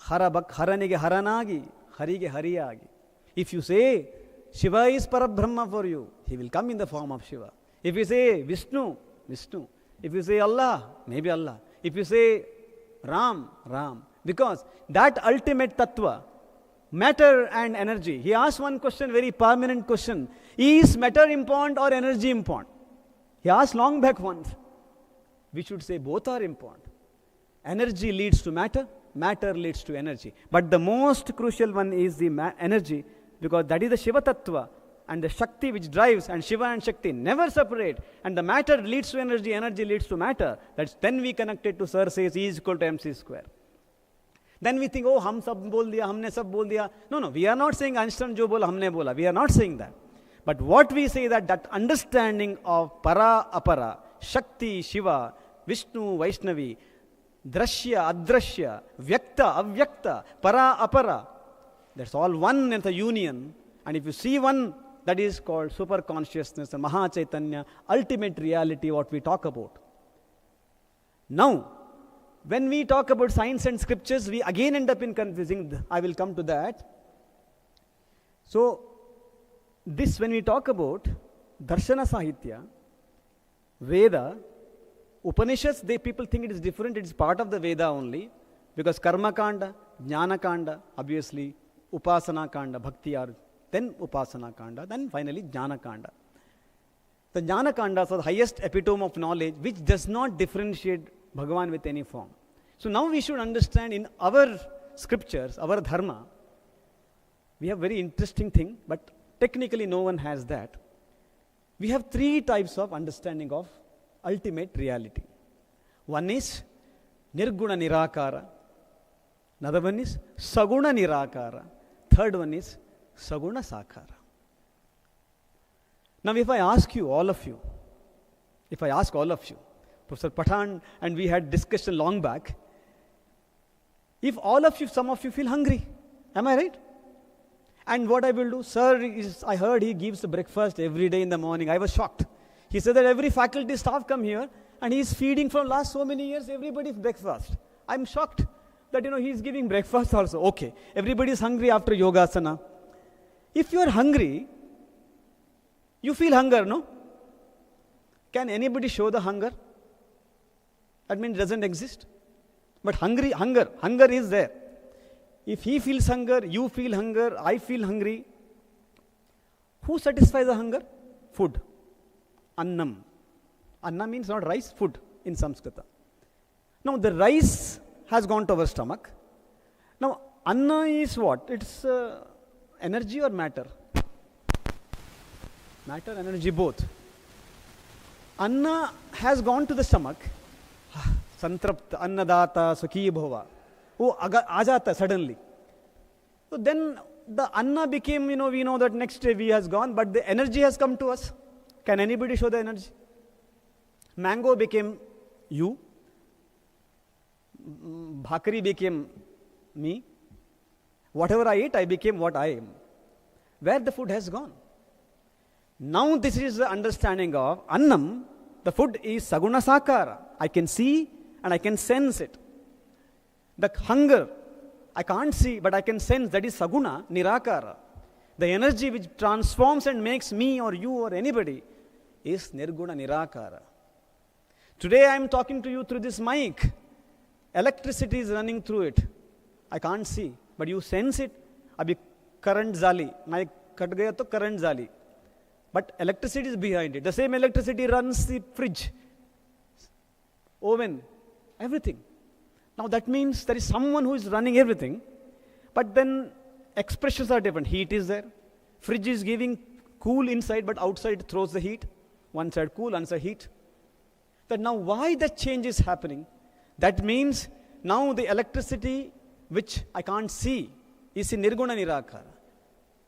haranige haranagi, harige hariyagi. If you say Shiva is Parabrahma for you, he will come in the form of Shiva. If you say Vishnu, Vishnu. If you say Allah, maybe Allah. If you say Ram, Ram. Because that ultimate tattva, matter and energy. He asked one question, very permanent question. Is matter important or energy important? He asked long back once. We should say both are important. Energy leads to matter, matter leads to energy. But the most crucial one is the energy, because that is the Shiva Tattva and the Shakti which drives, and Shiva and Shakti never separate, and the matter leads to energy, energy leads to matter. Then we connect it to Sir says E is equal to MC square. Then we think, oh, hum sab bol diya, humne sab bol diya. No, we are not saying Einstein jo bola, humne bola. We are not saying that. But what we say that understanding of para, apara, Shakti, Shiva, Vishnu, Vaishnavi, Drashya, Adrashya, Vyakta, Avyakta, para, apara, that's all one in the union. And if you see one, that is called super consciousness, the Maha Chaitanya, ultimate reality, what we talk about. Now, when we talk about science and scriptures, we again end up in confusing. I will come to that. So, this when we talk about Darshana Sahitya, Veda, Upanishads, people think it is different. It is part of the Veda only. Because Karma Kanda, Jnana Kanda, obviously, Upasana Kanda, Bhakti are then Upasana Kanda, then finally Jnana Kanda. The Jnana Kandas are the highest epitome of knowledge which does not differentiate Bhagavan with any form. So now we should understand in our scriptures, our dharma, we have very interesting thing, but technically no one has that. We have three types of understanding of ultimate reality. One is Nirguna Nirakara. Another one is Saguna Nirakara. Third one is Saguna Sakara. Now if I ask you, all of you, Professor Pathan and we had discussion long back, if all of you, some of you feel hungry, am I right? And what I will do, sir, I heard he gives breakfast every day in the morning. I was shocked. He said that every faculty staff come here and he is feeding from last so many years everybody breakfast. I'm shocked that he is giving breakfast also. Okay, everybody is hungry after yogasana. If you are hungry, you feel hunger, no? Can anybody show the hunger? That means it doesn't exist. But hunger is there. If he feels hunger, you feel hunger, I feel hungry. Who satisfies the hunger? Food. Annam. Anna means not rice, food in Sanskrita. Now the rice has gone to our stomach. Now Anna is what? It's energy or matter? Matter, energy, both. Anna has gone to the stomach. Santrapta, Annadata, Sukhi Bhava. Oh, ajata suddenly. So then the Anna became, we know that next day we has gone, but the energy has come to us. Can anybody show the energy? Mango became you. Bhakri became me. Whatever I ate, I became what I am. Where the food has gone. Now this is the understanding of Annam. The food is Saguna Sakara. I can see and I can sense it. The hunger, I can't see, but I can sense, that is Saguna Nirakara. The energy which transforms and makes me or you or anybody is Nirguna Nirakara. Today I am talking to you through this mic. Electricity is running through it. I can't see, but you sense it. Abhi current zali. Mic cut gaya to current zali. But electricity is behind it. The same electricity runs the fridge, oven, everything. Now that means there is someone who is running everything, but then expressions are different. Heat is there. Fridge is giving cool inside, but outside it throws the heat. One side cool, one side heat. That now why that change is happening? That means now the electricity which I can't see, is in Nirguna Nirakara.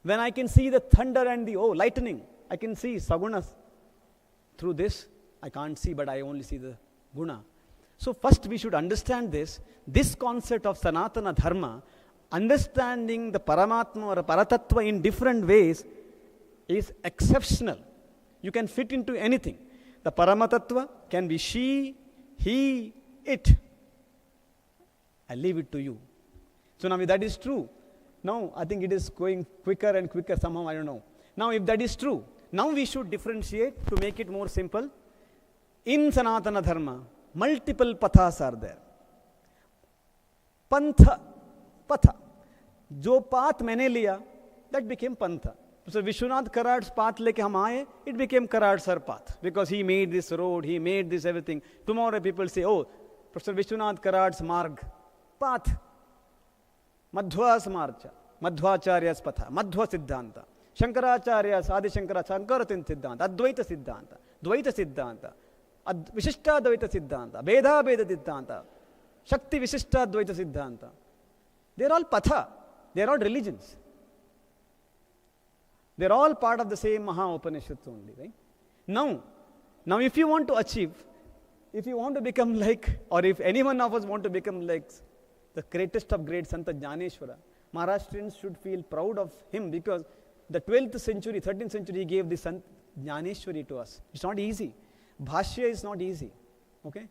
When I can see the thunder and the lightning, I can see Sagunas. Through this, I can't see, but I only see the Guna. So first we should understand this concept of Sanatana Dharma, understanding the Paramatma or Paratattva in different ways is exceptional. You can fit into anything. The Paramatattva can be she, he, it. I leave it to you. So now if that is true, now I think it is going quicker and quicker somehow, I don't know. Now if that is true, now we should differentiate to make it more simple. In Sanatana Dharma, multiple pathas are there. Pantha, patha. Jo path maine liya, that became pantha. So Vishwanath Karad's path leke hum aaye, it became Karad's her path. Because he made this road, he made this everything. Tomorrow people say, Professor Vishwanath Karad's marg, path. Madhva's marcha, Madhvacharya's patha, Madhva Siddhanta. Shankaracharya's, Adi Shankara, Shankaratin Siddhanta, Advaita Siddhanta, Dvaita Siddhanta, Vishishta Dvaita Siddhanta, Veda Veda Siddhanta, Shakti Vishishta Dvaita Siddhanta. They are all patha. They are all religions. They are all part of the same Maha Upanishads only, right? Now if you want to achieve, if you want to become like, or if any one of us want to become like the greatest of great Sant Dnyaneshwara, Maharashtrians should feel proud of him because the 12th century, 13th century, he gave the Sant Dnyaneshwari to us. It's not easy. Bhashya is not easy. Okay?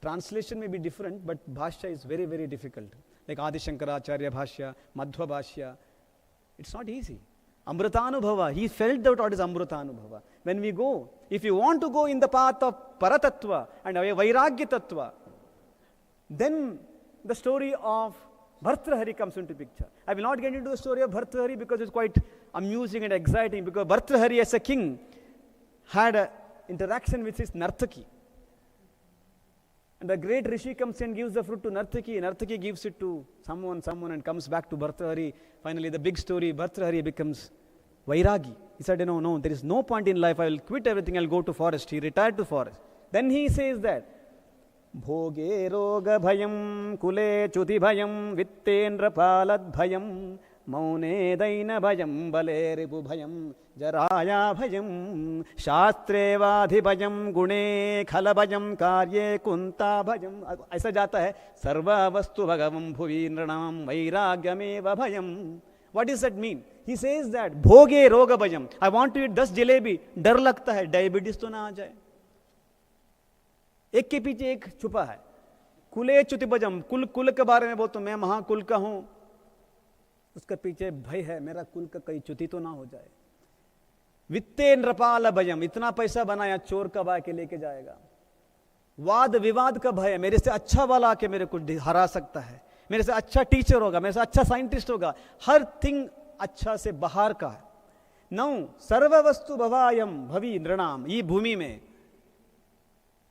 Translation may be different, but Bhashya is very, very difficult. Like Adi Shankaracharya Bhashya, Madhva Bhashya. It's not easy. Amrutanubhava. He felt out what is Amrutanubhava. When we go, if you want to go in the path of Paratattva and Vairagya Tattva, then the story of Bhartrahari comes into picture. I will not get into the story of Bhartrahari because it's quite amusing and exciting, because Bhartrahari as a king had an interaction with his Nartaki. And the great Rishi comes and gives the fruit to Nartaki. Nartaki gives it to someone and comes back to Bhartrahari. Finally, the big story, Bhartrahari becomes Vairagi. He said, no, there is no point in life. I will quit everything. I will go to forest. He retired to forest. Then he says that, Bhoge roga bhayam kule chuti bhayam vittendra palad bhayam maune daina bhayam bale ripu bhayam jaraya bhayam shastre vadhi bhayam gune khala bhayam karye kunta bhayam. ऐसा जाता है सर्वा वस्तु भगवम भुवि नृणाम वैराग्यमेव bhayam. What does that mean? He says that bhoge roga bhayam. I want to eat 10 jalebi. डर लगता है diabetes तो ना आ जाए. एक के पीछे एक छुपा है. कुले च्युति भजम, कुल के बारे में बोलते मैं महाकुल का हूं, उसके पीछे भय है मेरा कुल का कहीं च्युति तो ना हो जाए. वित्ते नृपाल भयम, इतना पैसा बनाया चोर कब आके लेके जाएगा. वाद विवाद का भय, मेरे से अच्छा वाला आके मेरे को हरा सकता है, मेरे से अच्छा टीचर होगा, मेरे से अच्छा साइंटिस्ट होगा, हर थिंग अच्छा से बाहर का है. नौ सर्व वस्तु भवायम भवि नृणाम, ये भूमि में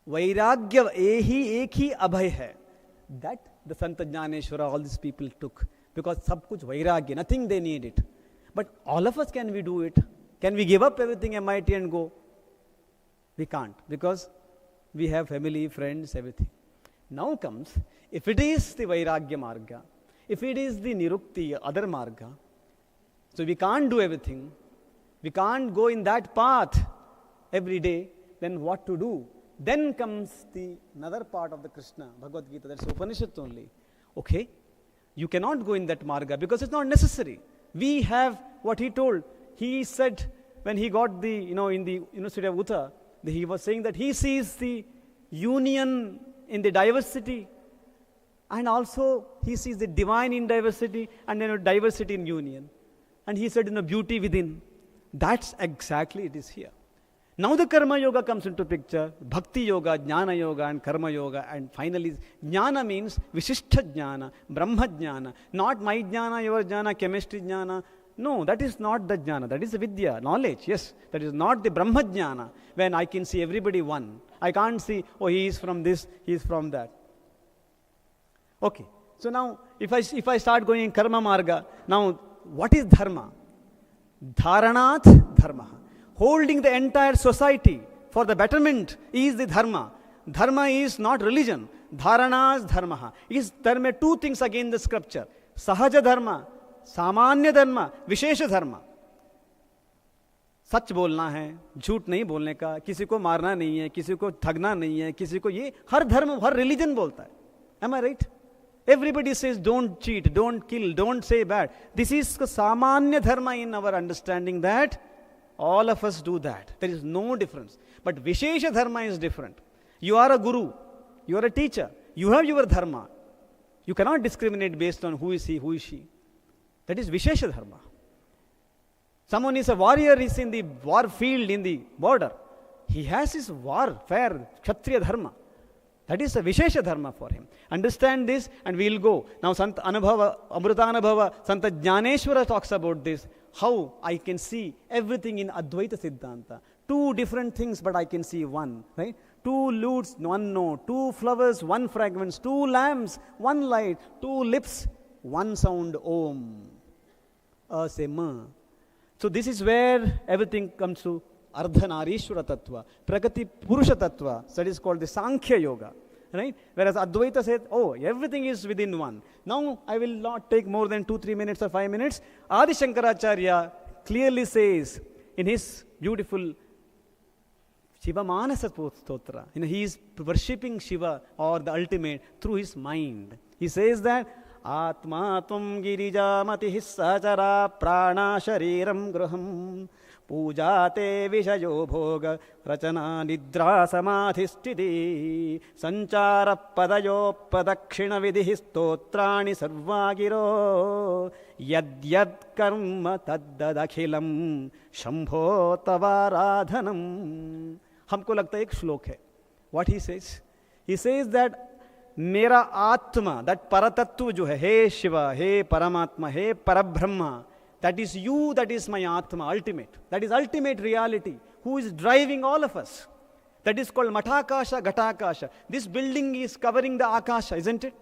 वैराग्य एक ही अभय है. That the Sant Dnyaneshwar all this people took, because सब कुछ वैराग्य, nothing they need it. But all of us can we do it? Can we give up everything MIT and go? We can't, because we have family, friends, everything. Now comes, if it is the Vairagya Marga, if it is the Nirukti, other Marga, so we can't do everything, we can't go in that path every day, then what to do? Then comes the another part of the Krishna, Bhagavad Gita, that's Upanishad only. Okay, you cannot go in that Marga because it's not necessary. We have what he told. He said when he got the, in the University of Utah, he was saying that he sees the union in the diversity, and also he sees the divine in diversity and diversity in union. And he said, beauty within. That's exactly it is here. Now the Karma Yoga comes into picture, Bhakti Yoga, Jnana Yoga and Karma Yoga, and finally Jnana means Vishishta Jnana, Brahma Jnana, not my Jnana, your Jnana, chemistry Jnana. No, that is not the Jnana, that is the Vidya, knowledge, yes. That is not the Brahma Jnana, when I can see everybody one. I can't see, he is from this, he is from that. Okay, so now if I start going in Karma Marga, now what is Dharma? Dharanat Dharma. Holding the entire society for the betterment is the Dharma. Dharma is not religion. Dharanas dharma. There are two things again in the scripture. Sahaja dharma, Samanya dharma, Vishesha dharma. सच बोलना है, झूठ नहीं बोलने का, किसी को मारना नहीं है, किसी को ठगना नहीं है, किसी को, ये हर धर्म, हर रिलीजन बोलता है. Am I right? Everybody says don't cheat, don't kill, don't say bad. This is the samanya dharma in our understanding, that all of us do that. There is no difference. But Vishesha dharma is different. You are a guru, you are a teacher, you have your dharma. You cannot discriminate based on who is he, who is she. That is Vishesha dharma. Someone is a warrior, is in the war field, in the border. He has his warfare, Kshatriya dharma. That is a Vishesha dharma for him. Understand this and we will go. Now Santa Anubhava, Amrutanubhava, Santa Dnyaneshwara talks about this. How I can see everything in Advaita Siddhanta. Two different things, but I can see one. Right? Two lutes, one note. Two flowers, one fragrance. Two lamps, one light. Two lips, one sound, Om. Say Ma. So this is where everything comes to Ardhanarishwara Tattva, Prakati Purusha Tattva. So that is called the Sankhya Yoga. Right? Whereas Advaita said, oh, everything is within one. Now I will not take more than 2-3 minutes or 5 minutes. Adi Shankaracharya clearly says in his beautiful Shiva Manasa Stotra, he is worshipping Shiva or the ultimate through his mind. He says that Atma Tvam Girijamati Hissachara Prana Shariram Graham Pujate Vishayo Bhoga Rachana Nidra Samadhistiti Sanchara Padayo Padakshina Vidhistotrani Sarvagiro Yad Yad Karma Taddadakhilam Shambho Tavaradhanam. हमको लगता है एक श्लोक है. What he says? He says that मेरा आत्मा, that परतत्व जो है, हे शिवा, हे परमात्मा, हे परब्रह्मा, that is you, that is my atma, ultimate. That is ultimate reality, who is driving all of us. That is called Mathakasha, Ghatakasha. This building is covering the Akasha, isn't it?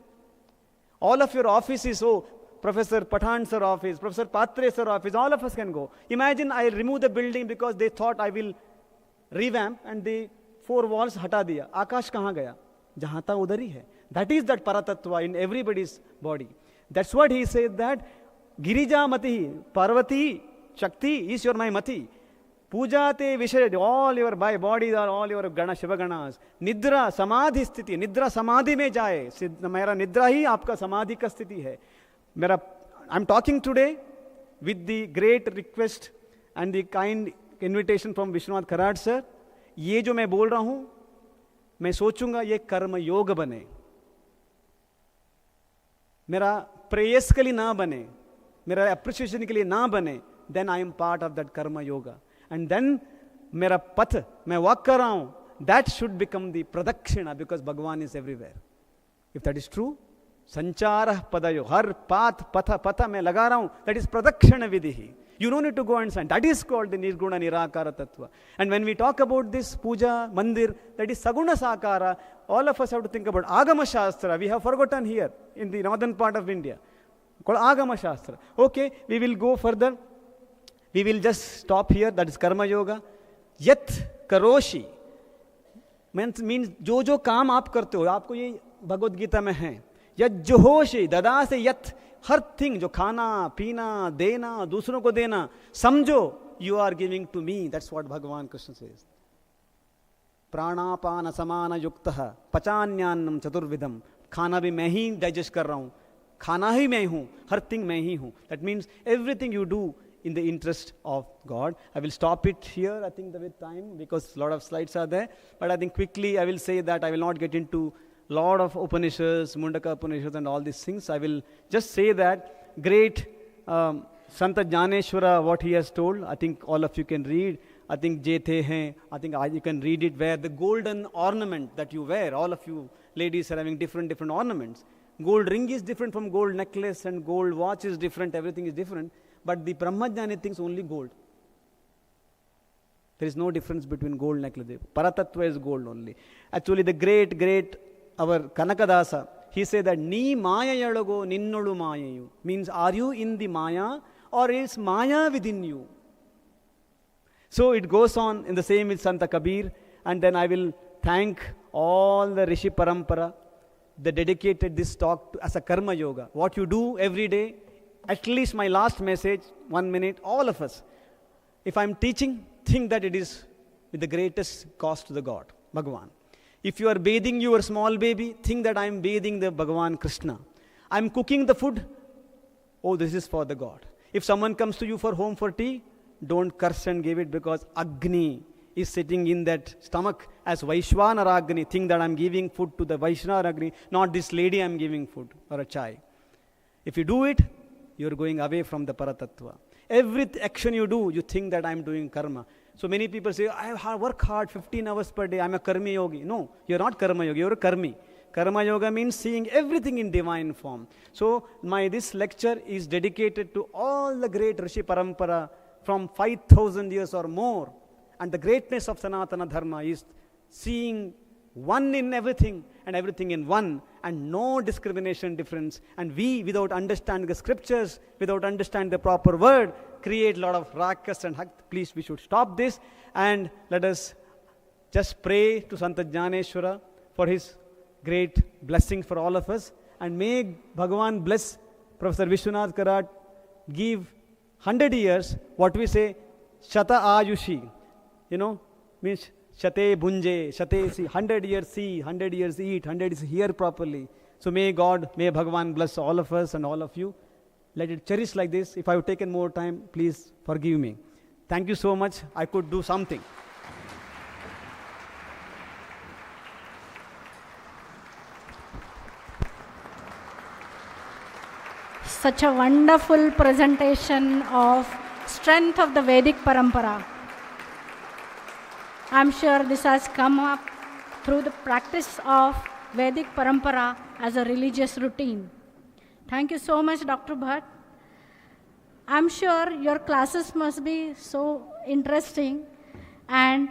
All of your offices, oh, Professor Pathan sir office, Professor Patre sir office, all of us can go. Imagine I remove the building because they thought I will revamp and the 4 walls हटा दिया. आकाश कहाँ गया? जहाँ था उधर ही है. That is that Paratattva in everybody's body. That's what he said, that Girija Mati, Parvati, Shakti is your my Mati. Pujate Vishaya, all your bodies are all your Gana, Shiva Ganas. Nidra, Samadhi Sthiti, Nidra Samadhi mein jaye. Mera Nidra hi aapka Samadhi ka sthiti hai. I'm talking today with the great request and the kind invitation from Vishwanath Kharad sir. ये जो मैं बोल रहा हूं, मैं सोचूंगा ये कर्म योग बने, मेरा प्रेयस के लिए ना बने, मेरा एप्रिसिएशन के लिए ना बने, then I am part of that karma yoga. And then मेरा पथ मैं walk कर रहा हूं, that should become the pradakshina, because Bhagwan is everywhere. If that is true, sanchara padayo, har path patha मैं लगा रहा हूं, that is pradakshina vidhi. You don't need to go and sign. That is called the Nirguna Nirakara Tattva. And when we talk about this puja, mandir, that is Saguna Sakara, all of us have to think about Agama Shastra. We have forgotten here in the northern part of India. Called Agama Shastra. Okay, we will go further. We will just stop here. That is Karma Yoga. Yat Karoshi means जो जो काम आप करते हो, आपको ये भगवद गीता में है. यत जोहोशी, ददा से यत, हर थिंग जो खाना पीना देना दूसरों को देना, समझो you are giving to me. That's what Bhagavan Krishna says. प्राणापान समान युक्तः पचान्यान्नम चतुर्विधम. खाना भी मैं ही डाइजेस्ट कर रहा हूँ, खाना ही मैं हूँ, हर थिंग मैं ही हूँ. That means everything you do in the interest of God. I will stop it here, I think, with time, because a lot of slides are there. But I think quickly I will say that I will not get into lot of Upanishads, Mundaka Upanishads and all these things. I will just say that great Santa Dnyaneshwara, what he has told, I think all of you can read. I think Jethe hain, I think you can read it, where the golden ornament that you wear, all of you ladies are having different ornaments. Gold ring is different from gold necklace, and gold watch is different, everything is different. But the Brahmajnani thinks only gold. There is no difference between gold necklace. Paratattva is gold only. Actually, the great our Kanakadasa, he said that Ni Maya Yalago Ninnolu Mayayu, means are you in the Maya or is Maya within you? So it goes on in the same with Santa Kabir. And then I will thank all the Rishi Parampara, they dedicated this talk as a karma yoga. What you do every day, at least my last message, 1 minute, all of us. If I'm teaching, think that it is with the greatest cost to the God, Bhagavan. If you are bathing your small baby, think that I'm bathing the Bhagavan Krishna. I'm cooking the food, oh, this is for the God. If someone comes to you for home for tea, don't curse and give it, because Agni is sitting in that stomach as Vaishwanara Agni. Think that I'm giving food to the Vaishwanara Agni, not this lady I'm giving food or a chai. If you do it, you're going away from the Paratattva. Every action you do, you think that I'm doing karma. So many people say, I work hard 15 hours per day, I'm a karmi yogi. No, you're not karma yogi, you're a karmi. Karma yoga means seeing everything in divine form. So this lecture is dedicated to all the great Rishi Parampara from 5,000 years or more. And the greatness of Sanatana Dharma is seeing one in everything and everything in one, and no discrimination difference. And we, without understanding the scriptures, without understanding the proper word, create a lot of rakas and hakt. Please, we should stop this and let us just pray to Sant Dnyaneshwara for his great blessings for all of us. And may Bhagavan bless Professor Vishwanath Karat, give 100 years, what we say, Shata Ayushi, means Shate Bunje, Shate see, 100 years see, 100 years eat, 100 years hear properly. So may Bhagavan bless all of us and all of you. Let it cherish like this. If I have taken more time, please forgive me. Thank you so much. I could do something. Such a wonderful presentation of strength of the Vedic Parampara. I'm sure this has come up through the practice of Vedic Parampara as a religious routine. Thank you so much, Dr. Bhatt. I'm sure your classes must be so interesting, and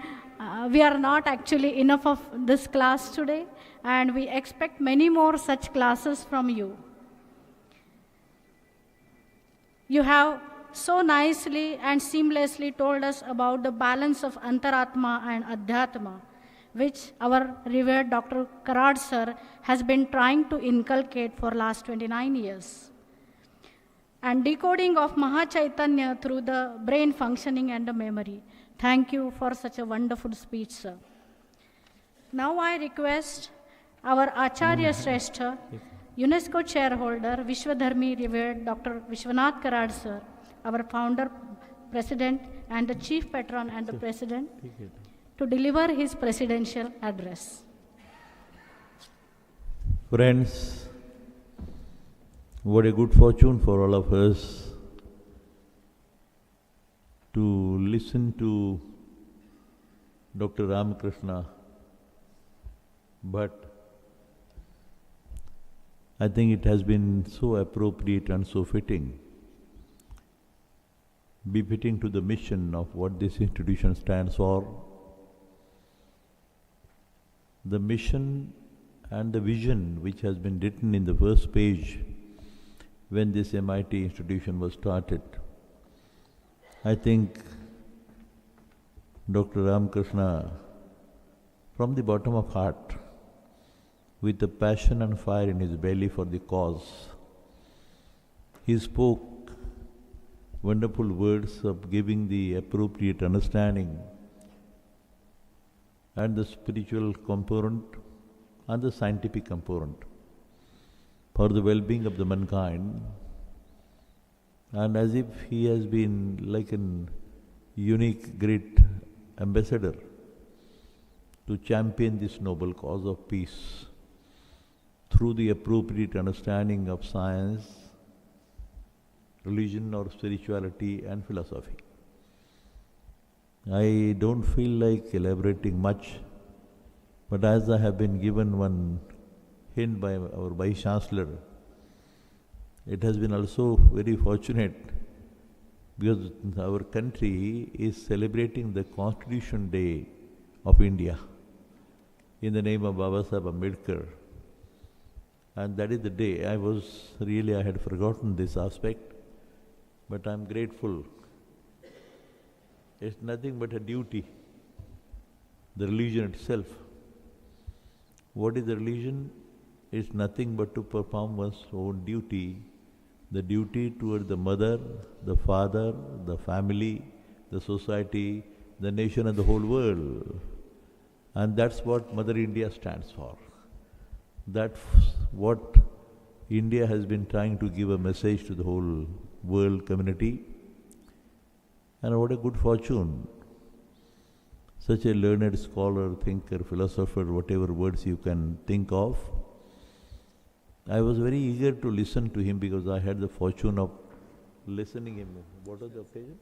we are not actually enough of this class today, and we expect many more such classes from you. You have so nicely and seamlessly told us about the balance of Antaratma and Adhyatma, which our revered Dr. Karat sir has been trying to inculcate for last 29 years. And decoding of Mahachaitanya through the brain functioning and the memory. Thank you for such a wonderful speech, sir. Now I request our Acharya Shrestha, UNESCO chairholder, Vishwadharmi revered Dr. Vishwanath Karat sir, our founder, president, and the chief patron and the president, to deliver his presidential address. Friends, what a good fortune for all of us to listen to Dr. Ramakrishna, but I think it has been so appropriate and so fitting, befitting to the mission of what this institution stands for. The mission and the vision which has been written in the first page when this MIT institution was started. I think Dr. Ramakrishna, from the bottom of heart, with the passion and fire in his belly for the cause, he spoke wonderful words of giving the appropriate understanding and the spiritual component and the scientific component for the well-being of the mankind. And as if he has been like an unique great ambassador to champion this noble cause of peace through the appropriate understanding of science, religion or spirituality and philosophy. I don't feel like elaborating much, but as I have been given one hint by our Vice Chancellor, it has been also very fortunate because our country is celebrating the Constitution Day of India in the name of Baba Sahib Ambedkar. And that is the day I had forgotten this aspect, but I am grateful. It's nothing but a duty, the religion itself. What is the religion? is nothing but to perform one's own duty, the duty toward the mother, the father, the family, the society, the nation and the whole world. And that's what Mother India stands for. That's what India has been trying to give a message to the whole world community. And what a good fortune. Such a learned scholar, thinker, philosopher, whatever words you can think of. I was very eager to listen to him because I had the fortune of listening him. What was the occasion?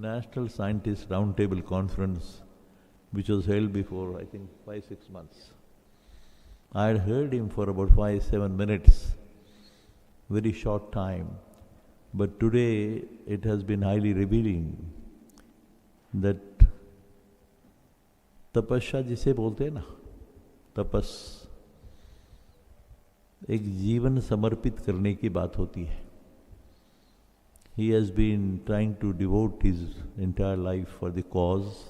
National Scientist Roundtable Conference, which was held before, I think, 5-6 months. I had heard him for about 5-7 minutes, very short time. But today it has been highly revealing that तपस्या जिसे बोलते हैं ना, तपस एक जीवन समर्पित करने की बात होती है. He has been trying to devote his entire life for the cause.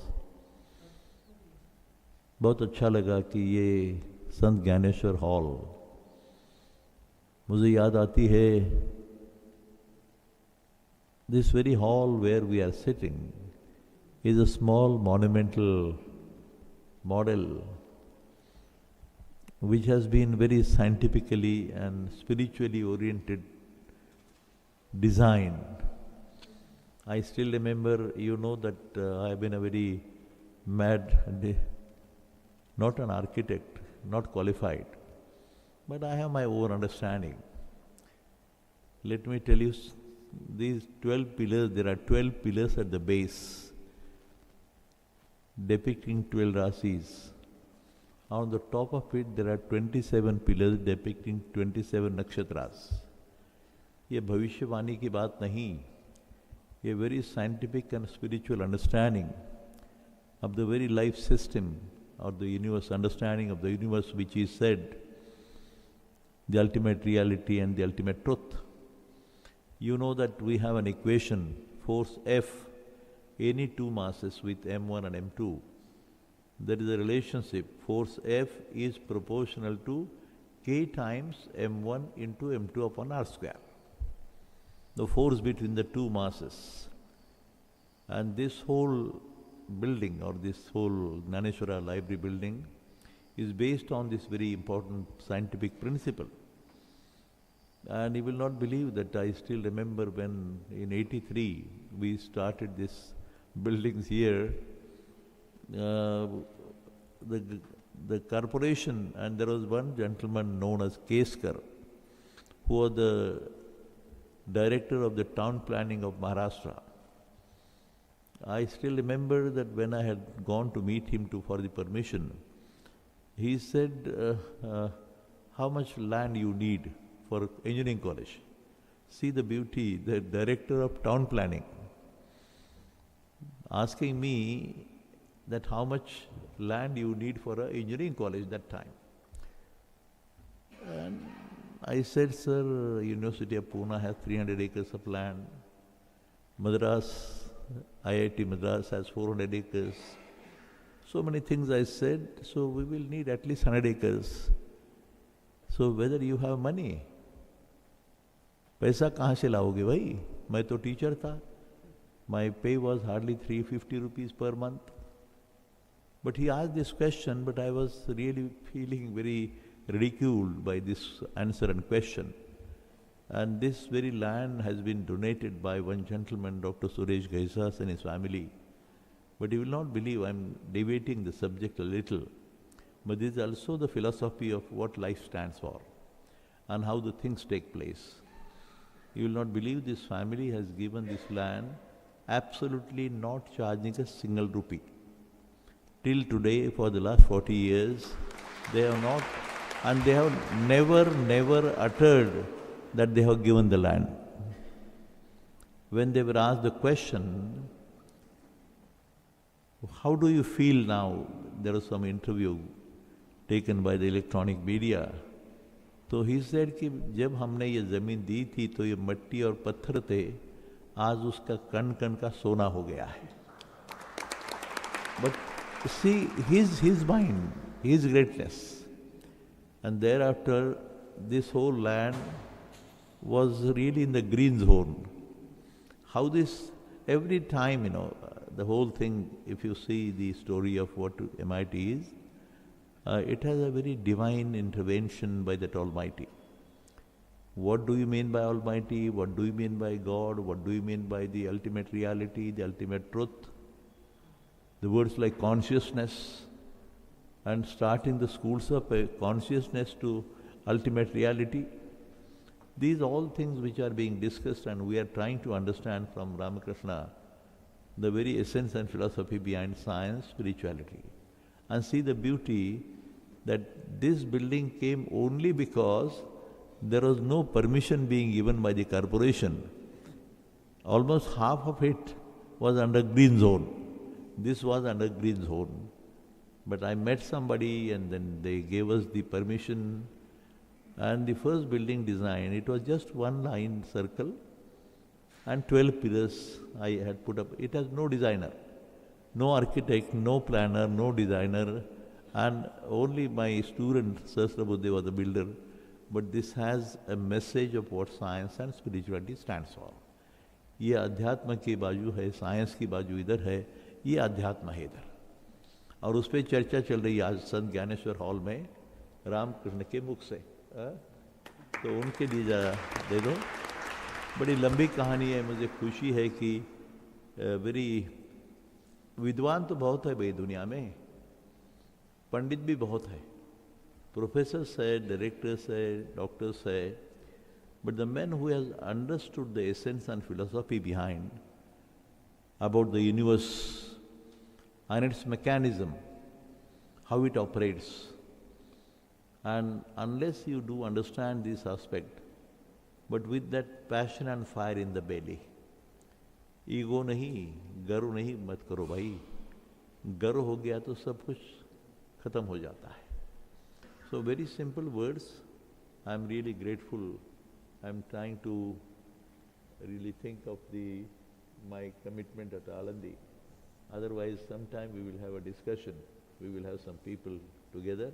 बहुत अच्छा लगा कि ये संत ज्ञानेश्वर हॉल, मुझे याद आती है, this very hall where we are sitting is a small monumental model which has been very scientifically and spiritually oriented design. I still remember, you know, that I have been a very not an architect, not qualified, but I have my own understanding. Let me tell you, these 12 pillars, there are 12 pillars at the base depicting 12 rasis. On the top of it, there are 27 pillars depicting 27 nakshatras. ये भविष्यवाणी की बात नहीं, ये very scientific and spiritual understanding of the very life system or the universe, understanding of the universe which is said, the ultimate reality and the ultimate truth. You know that we have an equation, force F, any two masses with M1 and M2. There is a relationship, force F is proportional to K times M1 into M2 upon R square. The force between the two masses. And this whole building or this whole Dnyaneshwara library building is based on this very important scientific principle. And you will not believe that I still remember when in 83 we started this buildings here, the corporation, and there was one gentleman known as Keskar, who was the director of the town planning of Maharashtra. I still remember that when I had gone to meet him for the permission, he said, how much land you need for engineering college? See the beauty, the director of town planning asking me that how much land you need for an engineering college that time. And I said, sir, University of Pune has 300 acres of land. Madras, IIT Madras has 400 acres. So many things I said, so we will need at least 100 acres. So whether you have money, पैसा कहाँ से लाओगे भाई? मैं तो teacher था. My pay was hardly 350 rupees per month. But he asked this question, but I was really feeling very ridiculed by this answer and question. And this very land has been donated by one gentleman, Dr. Suresh Gaisas, and his family. But you will not believe I'm deviating the subject a little. But this is also the philosophy of what life stands for and how the things take place. You will not believe this family has given this land absolutely not charging a single rupee. Till today, for the last 40 years, they have not, and they have never uttered that they have given the land. When they were asked the question, how do you feel now? There was some interview taken by the electronic media. तो he said कि जब हमने ये ज़मीन दी थी तो ये मट्टी और पत्थर थे, आज उसका कण कण का सोना हो गया है. But see his mind, his greatness. And thereafter, this whole land was really in the green zone. How this, every time, the whole thing, if you see the story of what MIT is, it has a very divine intervention by that Almighty. What do you mean by Almighty? What do you mean by God? What do you mean by the ultimate reality, the ultimate truth? The words like consciousness, and starting the schools of consciousness to ultimate reality. These all things which are being discussed, and we are trying to understand from Ramakrishna the very essence and philosophy behind science, spirituality. And see the beauty that this building came only because there was no permission being given by the corporation. Almost half of it was under green zone. This was under green zone. But I met somebody and then they gave us the permission. And the first building design, it was just one line circle and 12 pillars I had put up. It has no designer, no architect, no planner, no designer, and only my student Sahasrabudhe was the builder. But this has a message of what science and spirituality stands for. ये अध्यात्म की बाजू है, science की बाजू इधर है, ये अध्यात्म है इधर. और उस पर चर्चा चल रही है आज संत ज्ञानेश्वर हॉल में रामकृष्ण के मुख से. तो उनके लिए जरा दे दो. बड़ी लंबी कहानी है. मुझे खुशी है कि वेरी विद्वान तो बहुत है भाई दुनिया में, पंडित भी बहुत है, प्रोफेसर्स है, डायरेक्टर्स है, डॉक्टर्स है, but the man who has understood the essence and philosophy behind about the universe and its mechanism, how it operates. And unless you do understand this aspect, but with that passion and fire in the belly, ego नहीं, गर्व नहीं, मत करो भाई. गर्व हो गया तो सब कुछ खत्म हो जाता है. So very simple words. I am really grateful. I am trying to really think of my commitment at Alandi. Otherwise, sometime we will have a discussion. We will have some people together.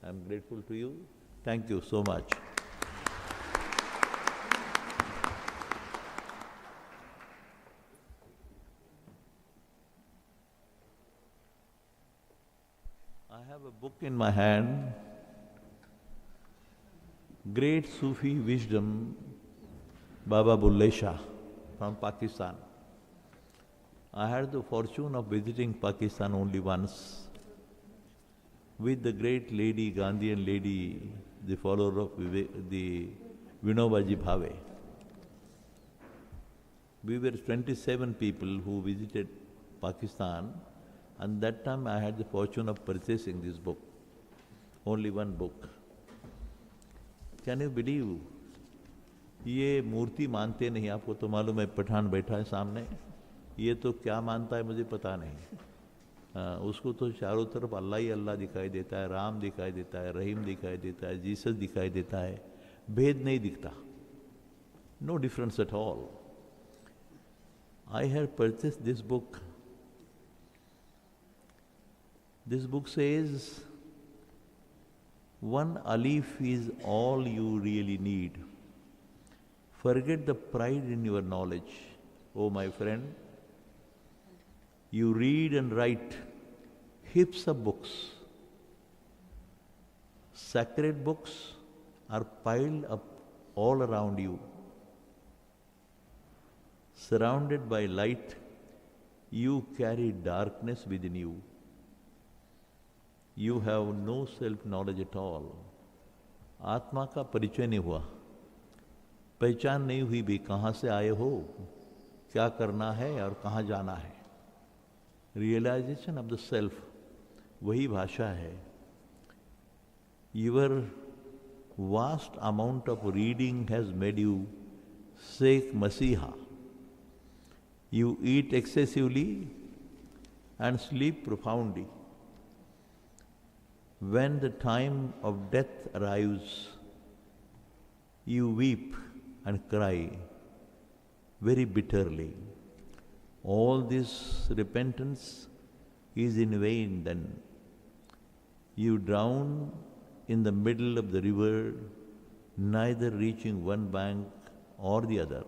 I am grateful to you. Thank you so much. I have a book in my hand, Great Sufi Wisdom, Baba Bulle Shah from Pakistan. I had the fortune of visiting Pakistan only once with the great lady, Gandhian lady, the follower of the Vinobaji Bhave. We were 27 people who visited Pakistan, and that time I had the fortune of purchasing this book, only one book. Can you believe? ये मूर्ति मानते नहीं. आपको तो मालूम है पठान बैठा है सामने, ये तो क्या मानता है मुझे पता नहीं. उसको तो चारों तरफ अल्लाह ही अल्लाह दिखाई देता है, राम दिखाई देता है, रहीम दिखाई देता है, जीसस दिखाई देता है. भेद नहीं दिखता. No difference at all. I had purchased this book. This book says, one alif is all you really need. Forget the pride in your knowledge, oh my friend. You read and write heaps of books. Sacred books are piled up all around you. Surrounded by light, you carry darkness within you. You have no self-knowledge at all. आत्मा का परिचय नहीं हुआ, पहचान नहीं हुई भी कहाँ से आए हो, क्या करना है और कहाँ जाना है. Realization of the self, वही भाषा है. Your vast amount of reading has made you Sheikh Masiha. You eat excessively and sleep profoundly. When the time of death arrives, you weep and cry very bitterly. All this repentance is in vain then. You drown in the middle of the river, neither reaching one bank or the other.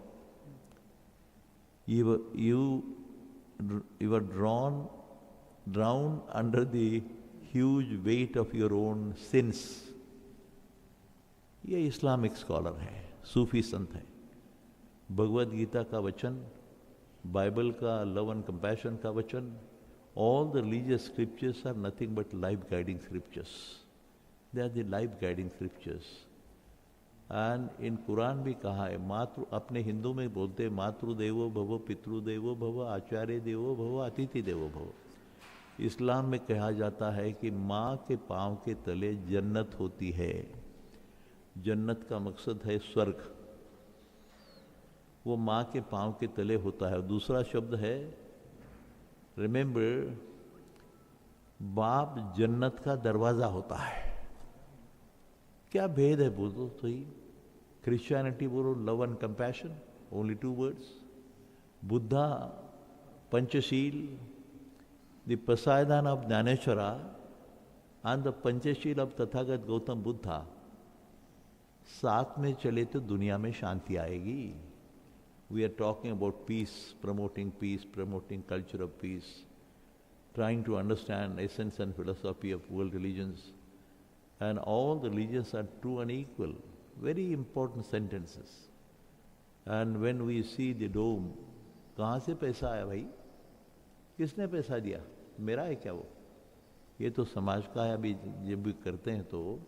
You were drowned under the huge weight of your own sins. ये Islamic scholar है, सूफी संत है. भगवद गीता का वचन, Bible का love and compassion का वचन, all the religious scriptures are nothing but life guiding scriptures. They are the life guiding scriptures. And in Quran भी कहा है, मातृ, अपने हिंदू में बोलते हैं मातृदेवो भव, पितृदेवो भव, आचार्य देवो भव, अतिथि देवो भव. इस्लाम में कहा जाता है कि माँ के पाँव के तले जन्नत होती है. जन्नत का मकसद है स्वर्ग, वो माँ के पाँव के तले होता है. दूसरा शब्द है रिमेंबर, बाप जन्नत का दरवाज़ा होता है. क्या भेद है बोलो तो ही. क्रिश्चियनिटी बोलो love and compassion, only 2 words. Buddha Panchsheel, the Poseidon of Dnyaneshwara and the Panchsheel of Tathagata Gautam Buddha साथ में चले तो दुनिया में शांति आएगी. We are talking about peace, promoting culture of peace, trying to understand essence and philosophy of world religions. And all the religions are true and equal. Very important sentences. And when we see the dome, कहाँ से पैसा आया भाई? किसने पैसा दिया? मेरा है क्या वो? ये तो समाज का है. अभी जब भी करते हैं तो,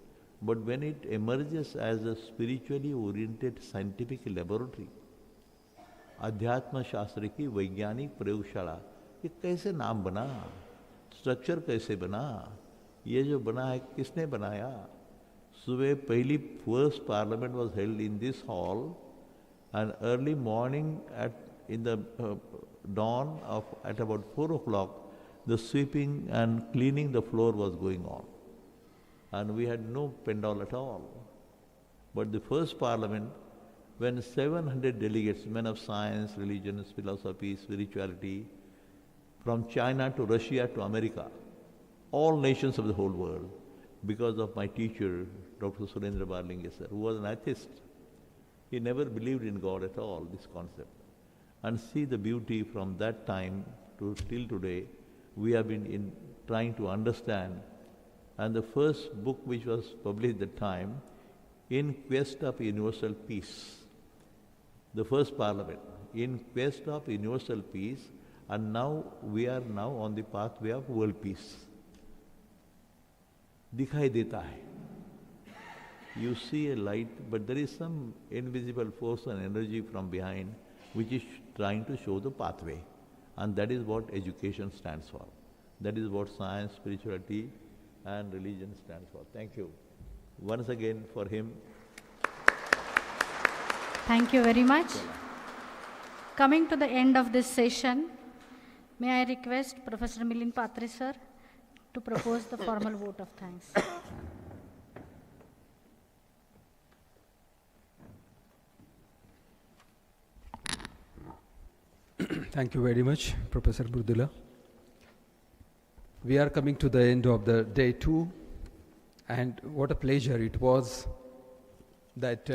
but when it emerges as a spiritually oriented scientific laboratory, अध्यात्म शास्त्र की वैज्ञानिक प्रयोगशाला, ये कैसे नाम बना, स्ट्रक्चर कैसे बना, ये जो बना है किसने बनाया? सुबह पहली first parliament was held in this hall and early morning in the dawn of at about 4 o'clock, the sweeping and cleaning the floor was going on, and we had no pendal at all. But the first parliament, when 700 delegates, men of science, religion, philosophy, spirituality, from China to Russia to America, all nations of the whole world, because of my teacher, Dr. Surendra Barlinge sir, who was an atheist. He never believed in God at all, this concept. And see the beauty from that time to till today, we have been trying to understand. And the first book which was published at the time, In Quest of Universal Peace, the first parliament, In Quest of Universal Peace, and now we are now on the pathway of world peace. दिखाई देता है. You see a light, but there is some invisible force and energy from behind which is trying to show the pathway. And that is what education stands for. That is what science, spirituality and religion stands for. Thank you once again for him. Thank you very much. Coming to the end of this session, may I request Professor Milind Patre sir to propose the formal vote of thanks. Thank you very much, Professor Burdula. We are coming to the end of the day 2, and what a pleasure it was that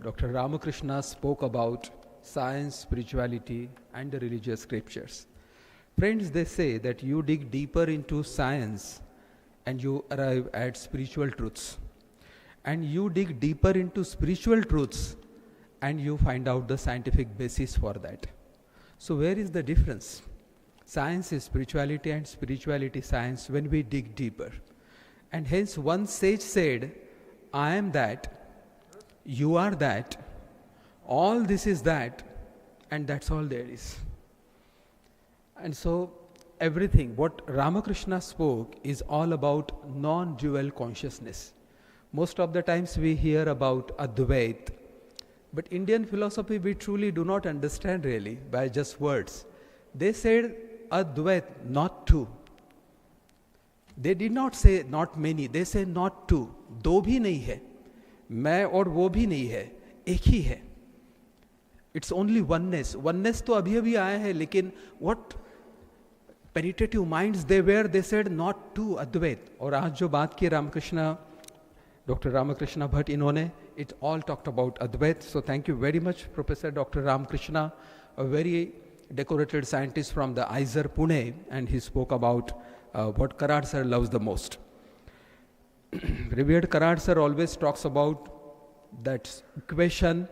Dr. Ramakrishna spoke about science, spirituality, and the religious scriptures. Friends, they say that you dig deeper into science and you arrive at spiritual truths. And you dig deeper into spiritual truths and you find out the scientific basis for that. So where is the difference? Science is spirituality and spirituality science when we dig deeper. And hence one sage said, I am that, you are that, all this is that, and that's all there is. And so everything, what Ramakrishna spoke is all about non-dual consciousness. Most of the times we hear about Advait, but Indian philosophy we truly do not understand really by just words. They said Advait, not two. They did not say not many, they say not two. दो भी नहीं है, मैं और वो भी नहीं है, एक ही है. It's only oneness. Oneness तो अभी अभी आया है, लेकिन what penetrative minds they were, they said not two, Advait. और आज जो बात की रामकृष्ण Dr. Ramakrishna Bhatt इन्होंने, it all talked about Advait. So thank you very much, Professor Dr. Ramakrishna, a very decorated scientist from the IISER Pune, and he spoke about what Karad sir loves the most. Revered Karad sir always talks about that equation,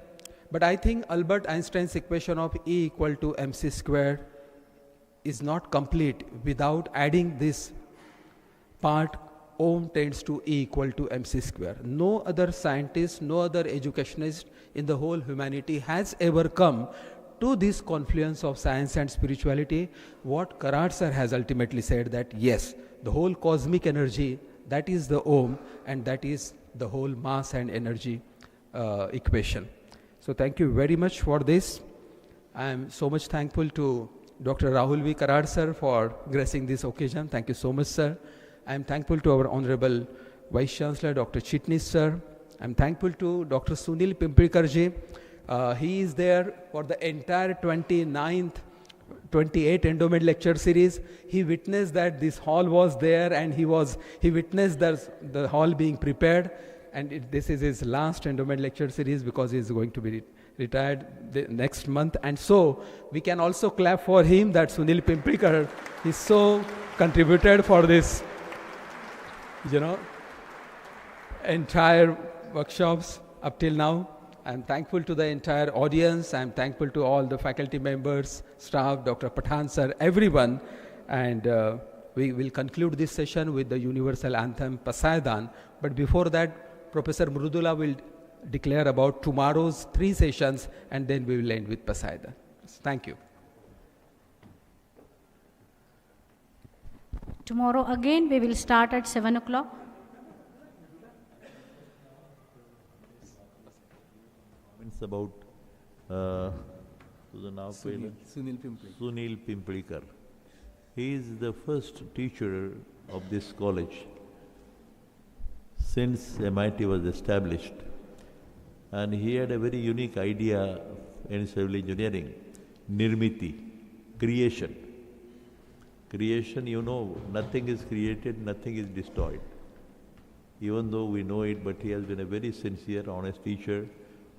but I think Albert Einstein's equation of E equal to mc square is not complete without adding this part ohm tends to E equal to mc square. No other scientist, no other educationist in the whole humanity has ever come to this confluence of science and spirituality. What Karad sir has ultimately said that yes, the whole cosmic energy, that is the ohm, and that is the whole mass and energy equation. So thank you very much for this. I am so much thankful to Dr. Rahul V. Karad sir for gracing this occasion. Thank you so much, sir. I am thankful to our Honorable Vice Chancellor, Dr. Chitnis sir. I am thankful to Dr. Sunil Pimplikar ji. He is there for the entire 29th 28th Endowment Lecture Series. He witnessed that this hall was there, and he witnessed the hall being prepared, and this is his last Endowment Lecture Series because he is going to be retired next month. And so we can also clap for him that Sunil Pimplikar is so contributed for this, entire workshops up till now. I am thankful to the entire audience. I am thankful to all the faculty members, staff, Dr. Pathan sir, everyone. And we will conclude this session with the universal anthem Pasaidan. But before that, Professor Mrudula will declare about tomorrow's 3 sessions, and then we will end with Pasaidan. Thank you. Tomorrow again we will start at 7 o'clock. About Sunil Pimplikar. He is the first teacher of this college since MIT was established, and he had a very unique idea in civil engineering, Nirmiti, creation. Creation, nothing is created, nothing is destroyed. Even though we know it, but he has been a very sincere, honest teacher.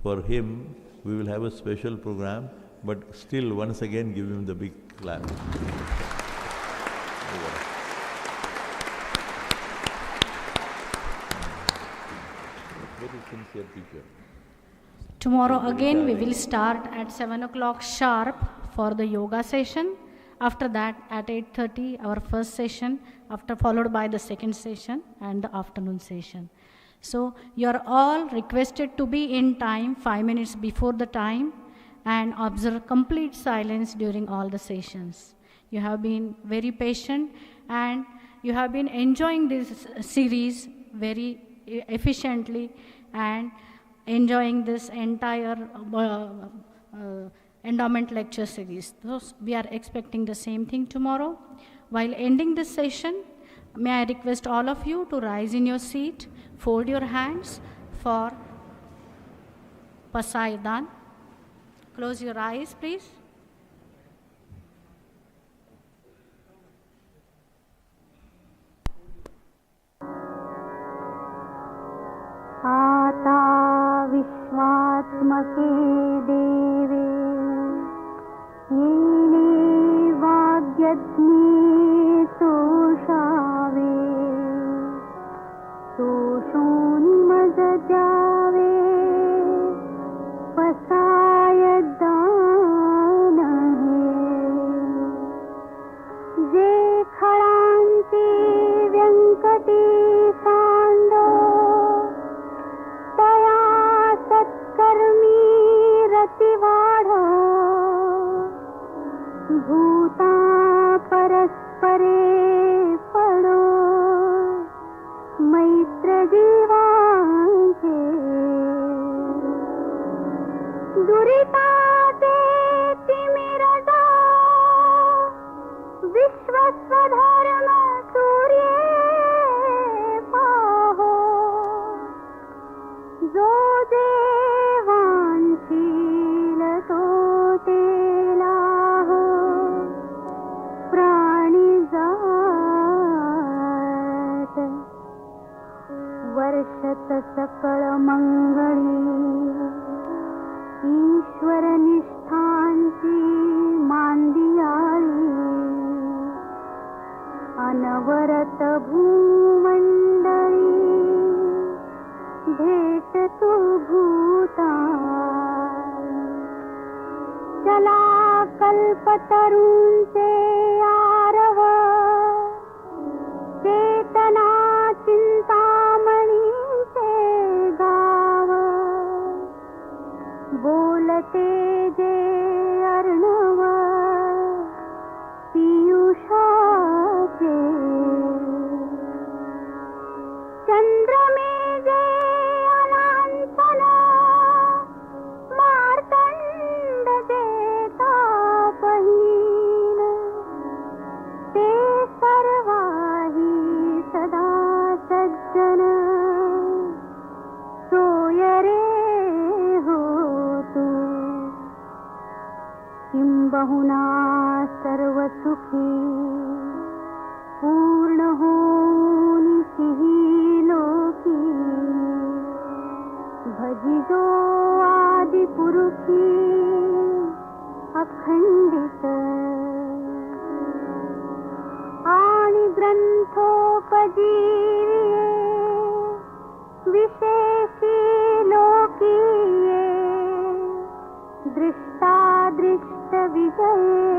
For him, we will have a special program, but still, once again, give him the big clap. Very sincere teacher. Tomorrow again we will start at 7 o'clock sharp for the yoga session. After that, at 8:30, our first session, followed by the second session and the afternoon session. So you are all requested to be in time 5 minutes before the time and observe complete silence during all the sessions. You have been very patient and you have been enjoying this series very efficiently and enjoying this entire endowment lecture series. So we are expecting the same thing tomorrow. While ending this session, may I request all of you to rise in your seat, fold your hands for Pasaidan. Close your eyes, please. आता विश्वात्मके देवे येने वाग्यज्ञे तोषावे तोषोनि मजजावे पसायदानहे जे खळांती व्यंकटी सांदो तया सत्कर्मी रतिवाढ भूता परस्ते सकळ मंगळी ईश्वर निष्ठांची मांदियाळी अनवरत भूमंडळी भेट तू भूता चला कल्पतरूंचे आरव चेतना चिंतामणीचे गाव बोलते जे अर्णव पियुषाचे चंद्रमे जे अनांतन मार्तंड देता पहिन ते सर्वाही सदा सज्जन सोय रे हो तू किंबहुना सर्व सुखी पूर्ण होनिसिही लोकी भजिजो आदि पुरुषी अखंडित आणि ग्रंथोपजीविये विशेषी लोकीये दृष्टादृष्ट विजये